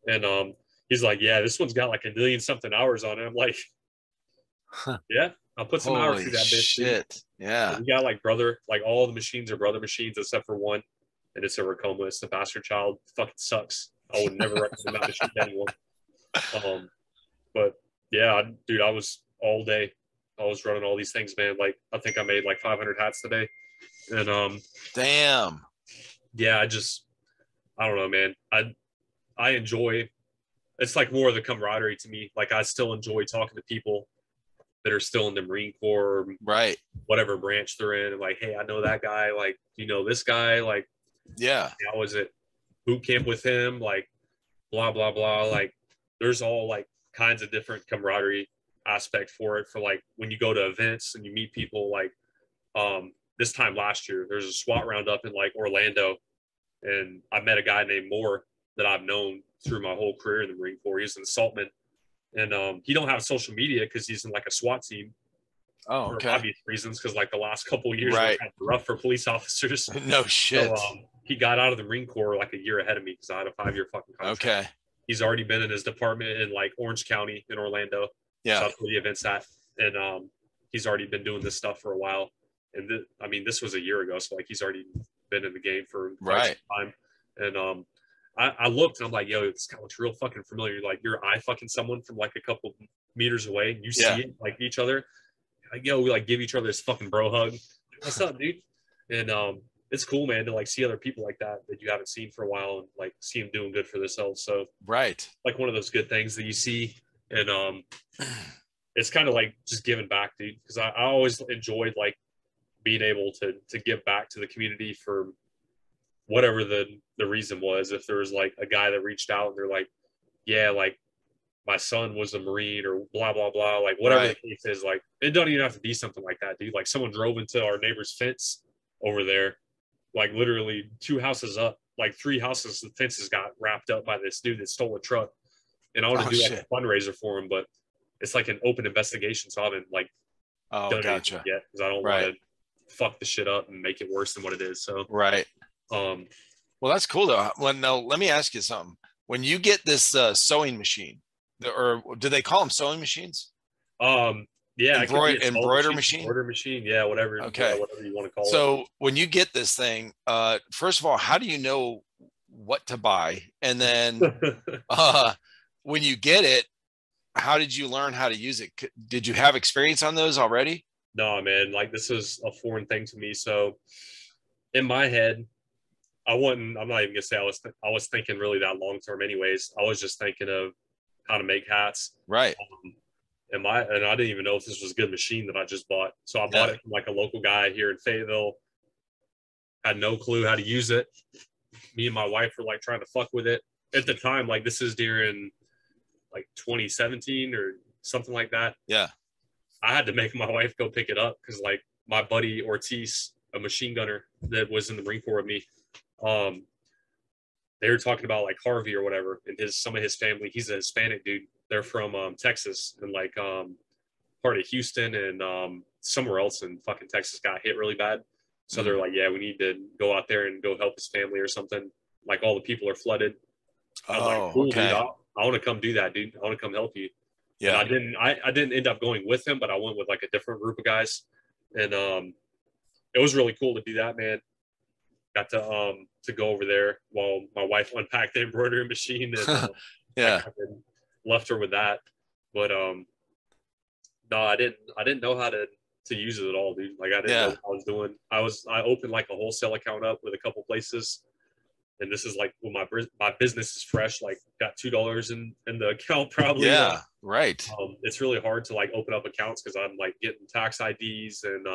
And he's like, yeah, this one's got like 1 million something hours on it. I'm like, yeah, I'll put some hours through that bitch. Shit. Dude. Yeah. We got like all the machines are brother machines except for one, and it's a Racoma. It's the bastard child. Fucking sucks. I would never recommend that machine to anyone. But yeah, dude, I was all day. I was running all these things, man. Like I think I made like 500 hats today, and damn. Yeah, I just I don't know, man. I enjoy. It's like more of the camaraderie to me. Like I still enjoy talking to people that are still in the Marine Corps, or Right. whatever branch they're in. And like, hey, I know that guy. Like, you know this guy. Like, Yeah. I was at boot camp with him. Like, blah blah blah. Like, there's all like kinds of different camaraderie aspect for it. For like when you go to events and you meet people. Like, this time last year, there's a SWAT roundup in like Orlando, and I met a guy named Moore that I've known through my whole career in the Marine Corps. He's an assaultman, and he don't have social media because he's in like a SWAT team Oh, for okay. obvious reasons. Because like the last couple of years were Right. kind of rough for police officers. No So shit. he got out of the Marine Corps like a year ahead of me because I had a 5-year fucking contract. Okay. He's already been in his department in like Orange County in Orlando. Yeah. So that's where the event's at, and he's already been doing this stuff for a while. And I mean, this was a year ago, so like he's already been in the game for quite some time. And I looked and I'm like, yo, this guy looks real fucking familiar. Like you're eye fucking someone from like a couple meters away, and you see it like each other. Like, yo, we like give each other this fucking bro hug. Like, what's up, dude? And it's cool, man, to like see other people like that you haven't seen for a while, and like see them doing good for themselves. So right, like one of those good things that you see, and it's kind of like just giving back, dude. Because I always enjoyed like being able to give back to the community for whatever the reason was. If there was like a guy that reached out and they're like, yeah, like my son was a Marine or blah blah blah, like whatever the case is, like it doesn't even have to be something like that, dude. Like someone drove into our neighbor's fence over there, like literally 2 houses up, like 3 houses, the fences got wrapped up by this dude that stole a truck, and I want to do like a fundraiser for him, but it's like an open investigation, so I haven't like done anything yet because I don't want to fuck the shit up and make it worse than what it is. So well, that's cool though. Well, now let me ask you something. When you get this sewing machine, or do they call them sewing machines? Yeah, embroider machine. Yeah, whatever. Okay, yeah, whatever you want to call it. So when you get this thing, first of all, how do you know what to buy? And then when you get it, how did you learn how to use it? Did you have experience on those already? No, man. Like this is a foreign thing to me. So in my head, I'm not even gonna say I was thinking really that long term. Anyways, I was just thinking of how to make hats. Right. And I didn't even know if this was a good machine that I just bought. So I bought it from like a local guy here in Fayetteville. Had no clue how to use it. Me and my wife were like trying to fuck with it at the time. Like this is during like 2017 or something like that. Yeah. I had to make my wife go pick it up because like my buddy Ortiz, a machine gunner that was in the Marine Corps with me, they were talking about like Harvey or whatever, and some of his family. He's a Hispanic dude. They're from Texas, and like part of Houston and somewhere else in fucking Texas got hit really bad. So they're like, yeah, we need to go out there and go help his family or something. Like all the people are flooded. I was like, cool, dude. I want to come do that, dude. I want to come help you. Yeah. And I didn't end up going with him, but I went with like a different group of guys, and it was really cool to do that, man. Got to go over there while my wife unpacked the embroidery machine, and left her with that. But no, I didn't know how to use it at all, dude. Like I didn't know what I was doing. I opened like a wholesale account up with a couple places, and this is like when my business is fresh. Like got $2 in the account probably. Yeah, right. It's really hard to like open up accounts because I'm like getting tax IDs and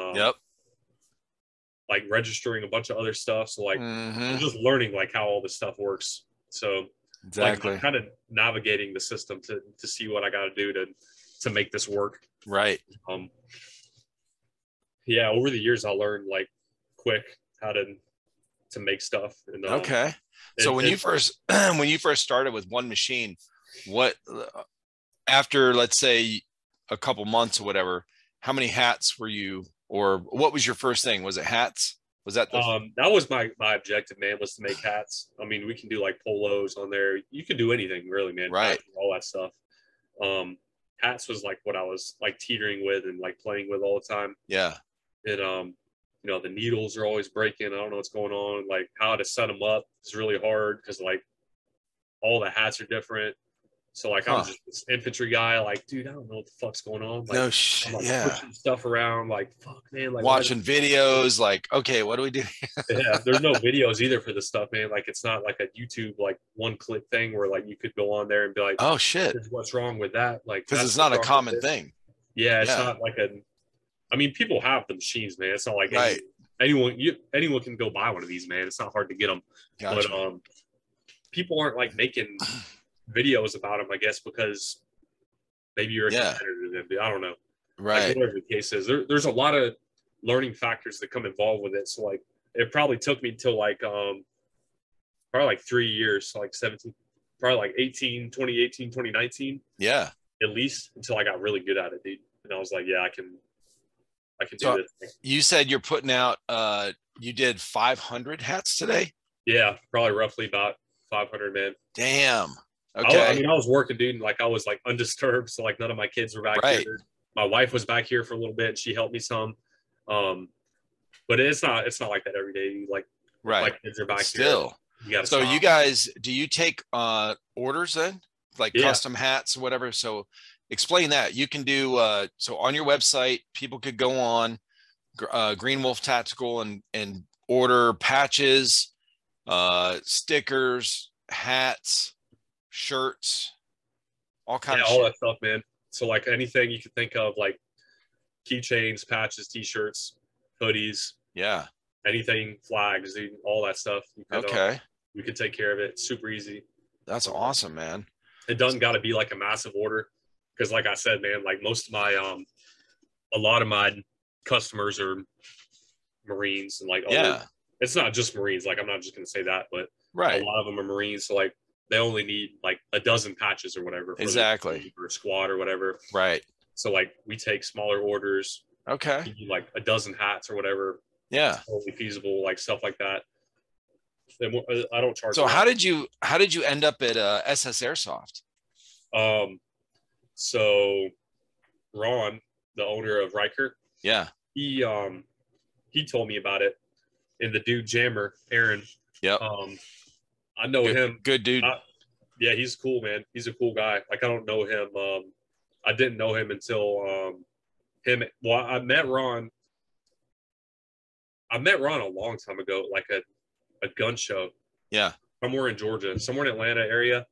like registering a bunch of other stuff. So like I'm just learning like how all this stuff works. So exactly, like, kind of navigating the system to see what I got to do to make this work. Right. Yeah, over the years I learned like quick how to make stuff. And, okay. So when you first started with one machine, what after let's say a couple months or whatever, how many hats were you, or what was your first thing? Was it hats? Was that that was my objective, man, was to make hats. I mean, we can do like polos on there. You can do anything really, man. Right. Hats, all that stuff. Hats was like what I was like teetering with and like playing with all the time. Yeah. And you know, the needles are always breaking. I don't know what's going on. Like how to set them up is really hard because like all the hats are different. So like I'm Huh. just this infantry guy, like, dude, I don't know what the fuck's going on. Like No I'm shit. like Yeah. pushing stuff around, like fuck man, like why Watching videos, like, okay, what do we do? yeah, there's no videos either for this stuff, man. Like it's not like a YouTube like one click thing where like you could go on there and be like, Oh shit. this is what's wrong with that. Like Because that's it's what's not a wrong with common this. thing. Yeah, it's Yeah. not like a I mean, people have the machines, man. It's not like Right. anyone can go buy one of these, man. It's not hard to get them. Gotcha. But people aren't like making videos about them, I guess, because maybe you're a Yeah. competitor to them. Dude. I don't know. Like Right. whatever the case is, there's a lot of learning factors that come involved with it. So like it probably took me till like probably like 3 years, so like 17, probably like 2018, 2019, Yeah. at least until I got really good at it, dude. And I was like, yeah, I can do So this thing. you said you're putting out, you did 500 hats today? Yeah, probably roughly about 500, man. Damn. I Okay. mean, I was working, dude, and like I was like undisturbed, so like none of my kids were back Right. here. My wife was back here for a little bit, and she helped me some. But it's not like that every day. Like Right. my kids are back Still. here. You gotta So stop. you guys, do you take orders then? Like Yeah. custom hats or whatever? So explain that. You can do so on your website, people could go on GreenWolf Tactical and order patches, stickers, hats, shirts, all kind Yeah, of all shit. that stuff, man. So like anything you can think of, like keychains, patches, t-shirts, hoodies, Yeah. anything, flags, dude, all that stuff. Okay. You could take care of it. It's super easy. That's awesome, man. It doesn't got to be like a massive order because, like I said, man, like most of my a lot of my customers are Marines and like other. Yeah. It's not just Marines. Like I'm not just gonna say that, but Right. a lot of them are Marines. So like they only need like a dozen patches or whatever for Exactly. their squad or whatever. Right. So like we take smaller orders, Okay. like a dozen hats or whatever. Yeah. Totally feasible, like stuff like that. I don't charge. So how did you end up at SS Airsoft? So Ron, the owner of Riker, Yeah. He told me about it, and the dude Jammer, Aaron. Yep. I know him. Good dude. Yeah, he's cool, man. He's a cool guy. Like I don't know him. I didn't know him until him. Well, I met Ron a long time ago, like a gun show. Yeah. Somewhere in Georgia, somewhere in Atlanta area.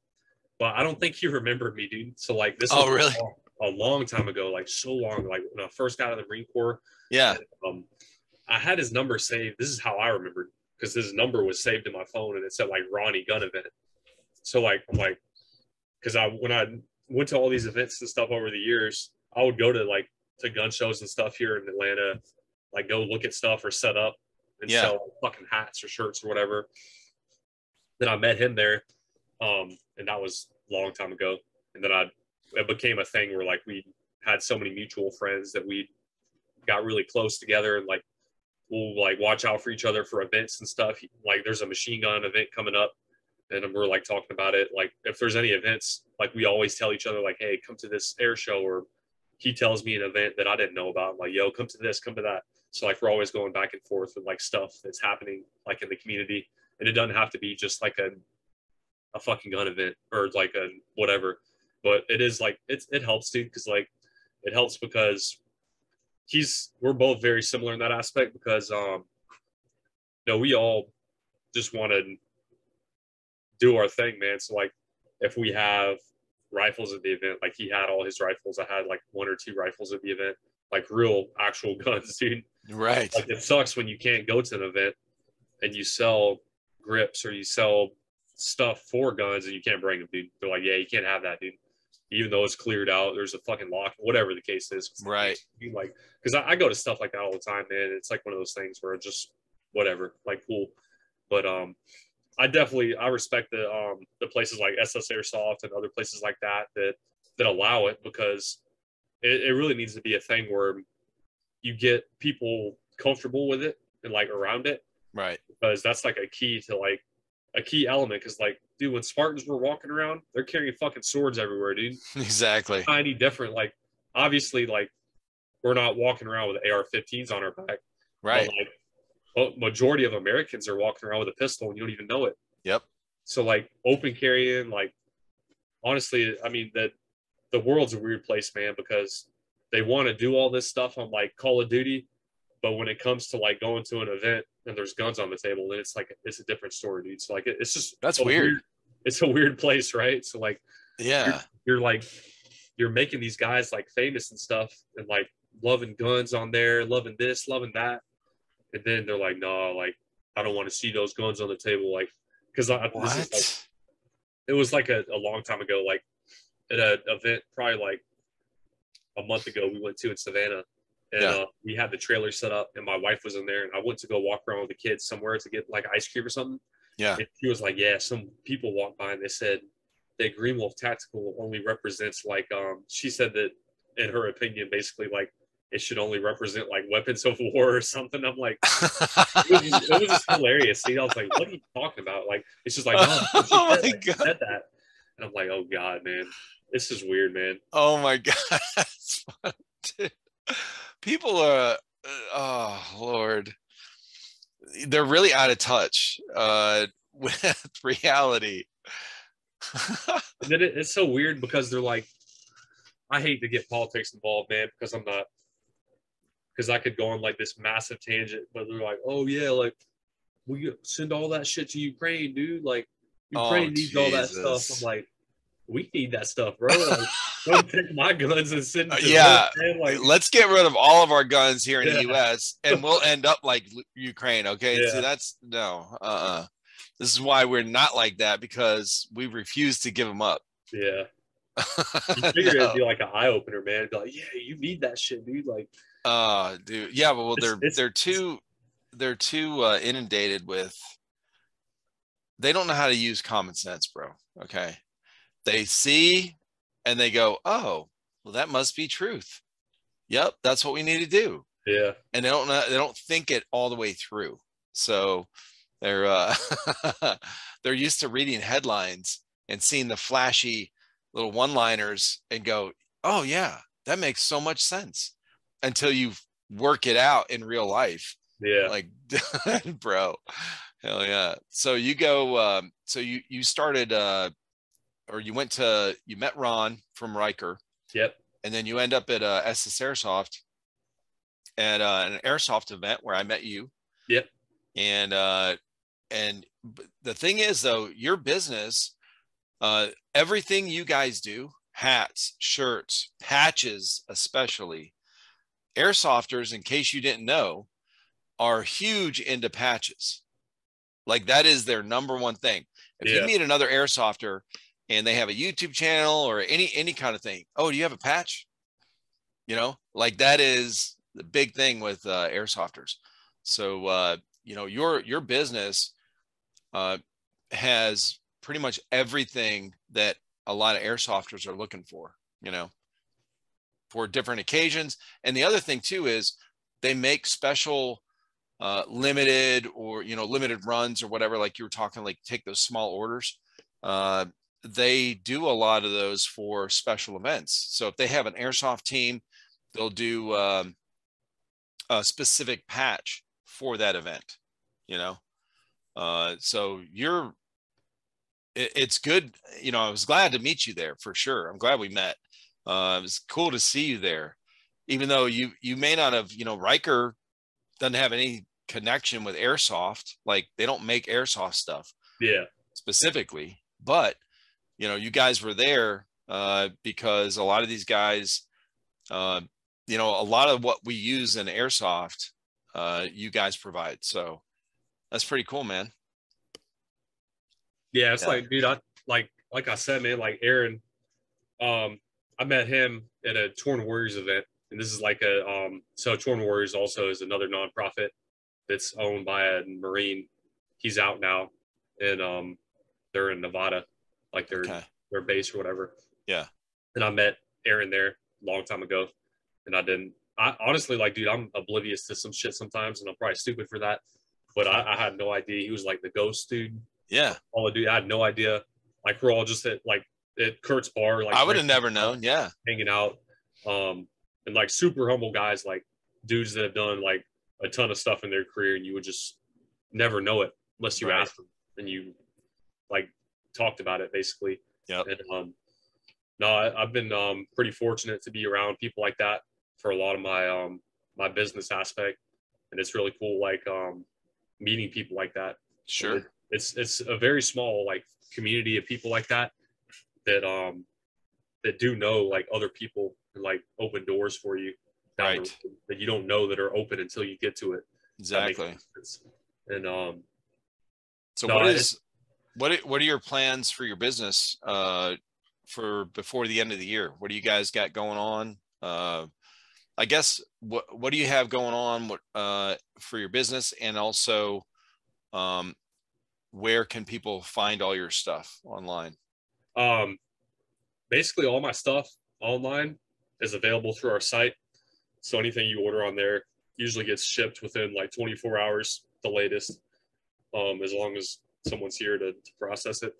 But I don't think he remembered me, dude. So like this Oh, was really? a long time ago, like so long, like when I first got out of the Marine Corps. Yeah. And, I had his number saved. This is how I remembered because his number was saved in my phone and it said like Ronnie Gun Event. So like I'm like, because when I went to all these events and stuff over the years, I would go to gun shows and stuff here in Atlanta, like go look at stuff or set up and sell fucking hats or shirts or whatever. Then I met him there, and that was a long time ago. And then it became a thing where like we had so many mutual friends that we got really close together and like we'll like watch out for each other for events and stuff. Like there's a machine gun event coming up and we're like talking about it. Like if there's any events, like we always tell each other like, hey, come to this air show, or he tells me an event that I didn't know about. I'm like, yo, come to this, come to that. So like we're always going back and forth with like stuff that's happening like in the community. And it doesn't have to be just like a fucking gun event or like a whatever. But it is like it helps, dude, because like it helps because we're both very similar in that aspect because we all just want to do our thing, man. So like if we have rifles at the event, like he had all his rifles, I had like one or two rifles at the event, like real actual guns, dude. Right. Like it sucks when you can't go to an event and you sell grips or you sell stuff for guns and you can't bring them, dude. They're like, yeah, you can't have that, dude. Even though it's cleared out, there's a fucking lock, whatever the case is. Right. Like, because I go to stuff like that all the time, man. It's like one of those things where it's just whatever, like cool. But I respect the places like SS Airsoft and other places like that allow it because it really needs to be a thing where you get people comfortable with it and like around it. Right. Because that's like a key element. Because like, dude, when Spartans were walking around, they're carrying fucking swords everywhere, dude. Exactly. Tiny different. Like, obviously, like we're not walking around with AR-15s on our back. Right. But like, majority of Americans are walking around with a pistol and you don't even know it. Yep. So like open carrying, like honestly, I mean, that the world's a weird place, man, because they want to do all this stuff on like Call of Duty, but when it comes to like going to an event and there's guns on the table, then it's like it's a different story, dude. So like it's just That's weird. It's a weird place, right? So like Yeah. you're like you're making these guys like famous and stuff and like loving guns on there, loving this, loving that, and then they're like, no, like I don't want to see those guns on the table, like because this is like What? it was like a long time ago, like at an event probably like a month ago we went to in Savannah, and Yeah. we had the trailer set up, and my wife was in there, and I went to go walk around with the kids somewhere to get like ice cream or something. Yeah. And she was like, "Yeah, some people walked by and they said that GreenWolf Tactical only represents like she said that in her opinion, basically like it should only represent like weapons of war or something." I'm like, it was just hilarious. See, I was like, "What are you talking about?" Like, it's just like, no, Oh my she God. said that, and I'm like, "Oh God, man, this is weird, man." Oh my God. That's funny, dude. People are, oh Lord, they're really out of touch with reality. And then it's so weird because they're like, I hate to get politics involved, man, because I'm not, because I could go on like this massive tangent, but they're like, oh yeah, like we send all that shit to Ukraine, dude. Like Oh Ukraine needs all that stuff. I'm Jesus. like, we need that stuff, bro. Like, don't take my guns and send it to them, Yeah, man. Like, let's get rid of all of our guns here in the yeah, US and we'll end up like Ukraine, okay? See, yeah, that's no. This is why we're not like that, because we refuse to give them up. yeah. You figure it'd No. be like an eye opener, man. It'd be like, yeah, you need that shit, dude. Like, Dude. Yeah, but well, it's they're too inundated with, they don't know how to use common sense, bro. Okay. They see and they go, "Oh, well that must be truth. Yep, that's what we need to do." yeah, And they don't think it all the way through. So they're they're used to reading headlines and seeing the flashy little one-liners and go, "Oh yeah, that makes so much sense," until you work it out in real life. yeah, Like, bro, hell yeah. So you go, so you started, or you met Ron from Riker, yep, and then you end up at SS Airsoft at an airsoft event where I met you. yep, And the thing is, though, your business, everything you guys do, hats, shirts, patches, especially airsofters, in case you didn't know, are huge into patches. Like that is their number one thing. If you yeah, meet another airsofter and they have a YouTube channel or any kind of thing, oh, do you have a patch? You know, like that is the big thing with airsofters. So you know, your business has pretty much everything that a lot of airsofters are looking for, you know, for different occasions. And the other thing too is they make special limited, or you know, limited runs or whatever, like you were talking, like take those small orders. They do a lot of those for special events. So if they have an airsoft team, they'll do a specific patch for that event, you know. So it's good, you know. I was glad to meet you there for sure. I'm glad we met. It was cool to see you there, even though you may not have, you know, Riker doesn't have any connection with airsoft. Like they don't make airsoft stuff yeah, specifically, but you know, you guys were there because a lot of these guys, uh, you know, a lot of what we use in airsoft, you guys provide. So that's pretty cool, man. yeah. It's Yeah. like, dude, I like I said, man, like Aaron, I met him at a Torn Warriors event, and this is like a so Torn Warriors also is another nonprofit that's owned by a Marine. He's out now, and they're in Nevada, like Okay. their base or whatever. Yeah. And I met Aaron there a long time ago, and I didn't. I honestly, like, dude, I'm oblivious to some shit sometimes, and I'm probably stupid for that. But I had no idea he was like the ghost dude. Yeah. All the dude, I had no idea. Like we're all just at Kurt's bar, like I would have never known. Yeah. hanging out, and like super humble guys, like dudes that have done like a ton of stuff in their career, and you would just never know it unless you Right. asked them and you like talked about it basically. Yep. And No, I've been pretty fortunate to be around people like that for a lot of my my business aspect, and it's really cool like meeting people like that. And Sure. it's a very small like community of people like that that that do know like other people and like open doors for you down the road Right. that you don't know that are open until you get to it. That makes Exactly. sense. And So no, what are your plans for your business for before the end of the year? What do you guys got going on? I guess what do you have going on for your business, and also um, where can people find all your stuff online? um basically all my stuff online is available through our site. So anything you order on there usually gets shipped within like 24 hours, the latest, as long as someone's here to process it.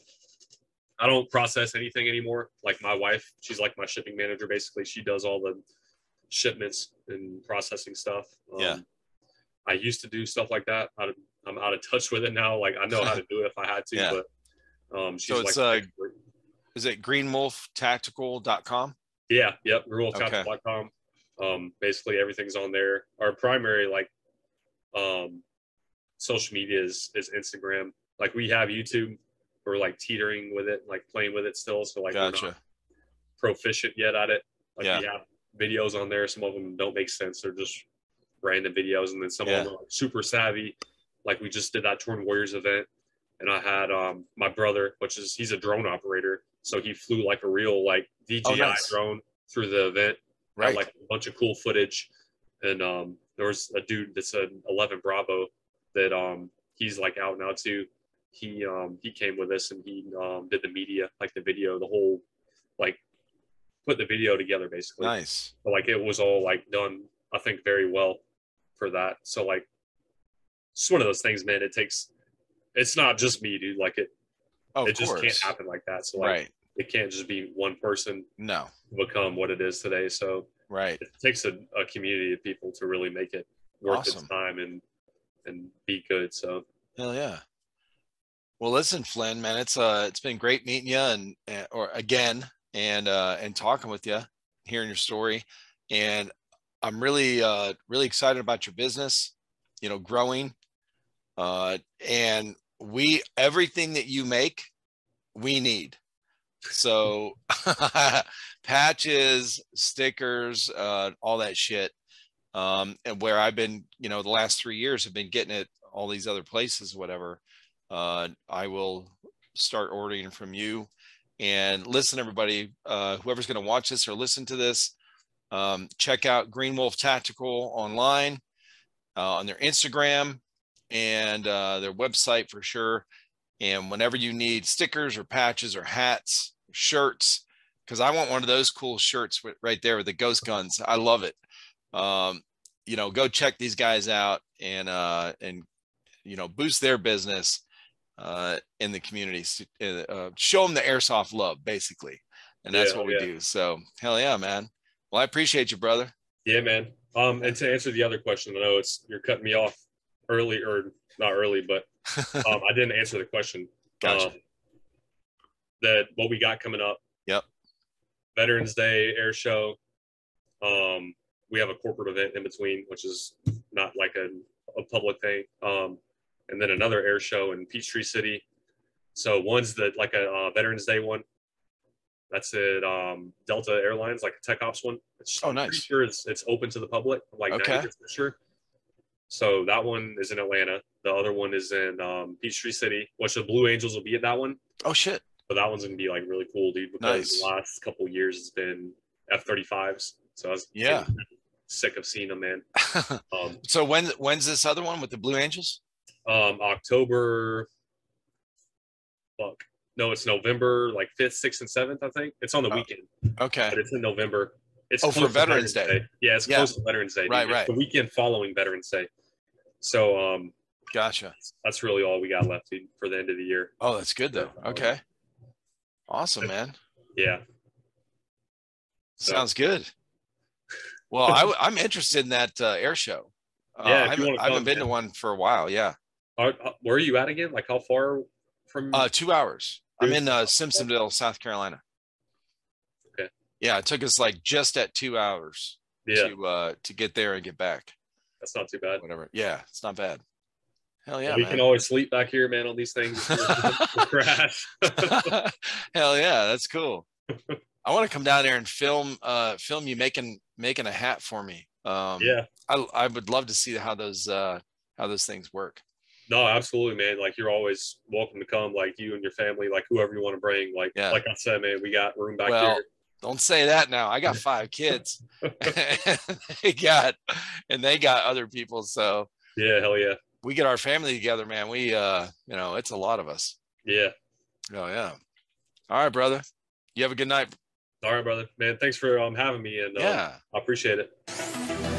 I don't process anything anymore. Like my wife, she's like my shipping manager. Basically, she does all the shipments and processing stuff. Yeah. I used to do stuff like that. I'm out of touch with it now. Like I know how to do it if I had to, Yeah. but So she's like it's the expert. is it greenwolftactical.com? Yeah, yep, Okay. GreenWolfTactical.com. Basically everything's on there. Our primary like um social media is Instagram. Like we have YouTube. We're like teetering with it, like playing with it still. So like we're not Gotcha. proficient yet at it. Like we Yeah. have videos on there. Some of them don't make sense. They're just random videos, and then some of Yeah. them are like super savvy. Like we just did that Torn Warriors event, and I had my brother, which is he's a drone operator, so he flew like a real like Oh, DJI nice. drone through the event. Had Right. like a bunch of cool footage, and there was a dude that's an 11 Bravo that he's like out now too. He came with us and he did the media, like the video, the whole like put the video together basically. Nice. But like it was all like done, I think, very well for that. So like it's one of those things, man. It's not just me, dude. Like Oh, of it just can't course. happen like that. So like Right. it can't just be one person No. become what it is today. So Right. it takes a community of people to really make it worth its Awesome. time and be good. So Hell yeah. Well, listen, Flynn, man, it's been great meeting you or again and talking with you, hearing your story, and I'm really excited about your business, growing, and everything that you make, we need. So patches, stickers, all that shit. And where I've been, the last 3 years have been getting it all these other places, whatever. I will start ordering from you. And listen, everybody, whoever's going to watch this or listen to this, check out GreenWolf Tactical online, on their Instagram and their website for sure. And whenever you need stickers or patches or hats, shirts, because I want one of those cool shirts right there with the ghost guns. I love it. Go check these guys out and boost their business in the community. Show them the airsoft love, basically, and yeah, that's what we yeah, do. So hell yeah, man. Well, I appreciate you, brother. yeah, man. And to answer the other question, I know you're cutting me off early or not early, but I didn't answer the question. Gotcha. That what we got coming up. Yep. Veterans Day air show. We have a corporate event in between, which is not like a public thing. And then another air show in Peachtree City. So one's like a Veterans Day one. That's at Delta Airlines, like a Tech Ops one. Oh, I'm pretty nice. sure it's open to the public. I'm like Okay. 90% sure. So that one is in Atlanta. The other one is in Peachtree City, which the Blue Angels will be at that one. Oh shit. So that one's gonna be like really cool, dude. Because Nice. the last couple of years it's been F-35s. So I was getting sick of seeing them, man. So when's this other one with the Blue Angels? October. Fuck. No, it's November, like 5th, 6th, and 7th, I think. It's on the weekend. Okay. But it's in November. It's close for Veterans Day. Yeah, it's close to Veterans Day. Right, It's the weekend following Veterans Day. So gotcha. That's really all we got left, dude, for the end of the year. Oh, that's good though. Okay. Awesome, man. Yeah. Sounds good. Well, I'm interested in that air show. Yeah, I haven't been to one for a while. Yeah. Where are you at again? Like how far from? 2 hours. I'm in Simpsonville, South Carolina. Yeah, it took us like just at 2 hours Yeah, to get there and get back. that's not too bad. Whatever. Yeah, it's not bad. Hell Well, yeah, we can man. always sleep back here, man, on these things if we crash. Hell yeah, that's cool. I want to come down there and film you making a hat for me. Yeah. I would love to see how those things work. No, absolutely, man. Like you're always welcome to come, like you and your family, like whoever you want to bring. Like Yeah. like I said, man, we got room back Well, here. don't say that now. I got 5 kids. they got other people. So Yeah, hell yeah. we get our family together, man. We it's a lot of us. Yeah. Oh yeah. All right, brother. You have a good night. All right, brother. Man, thanks for having me, and Yeah. I appreciate it.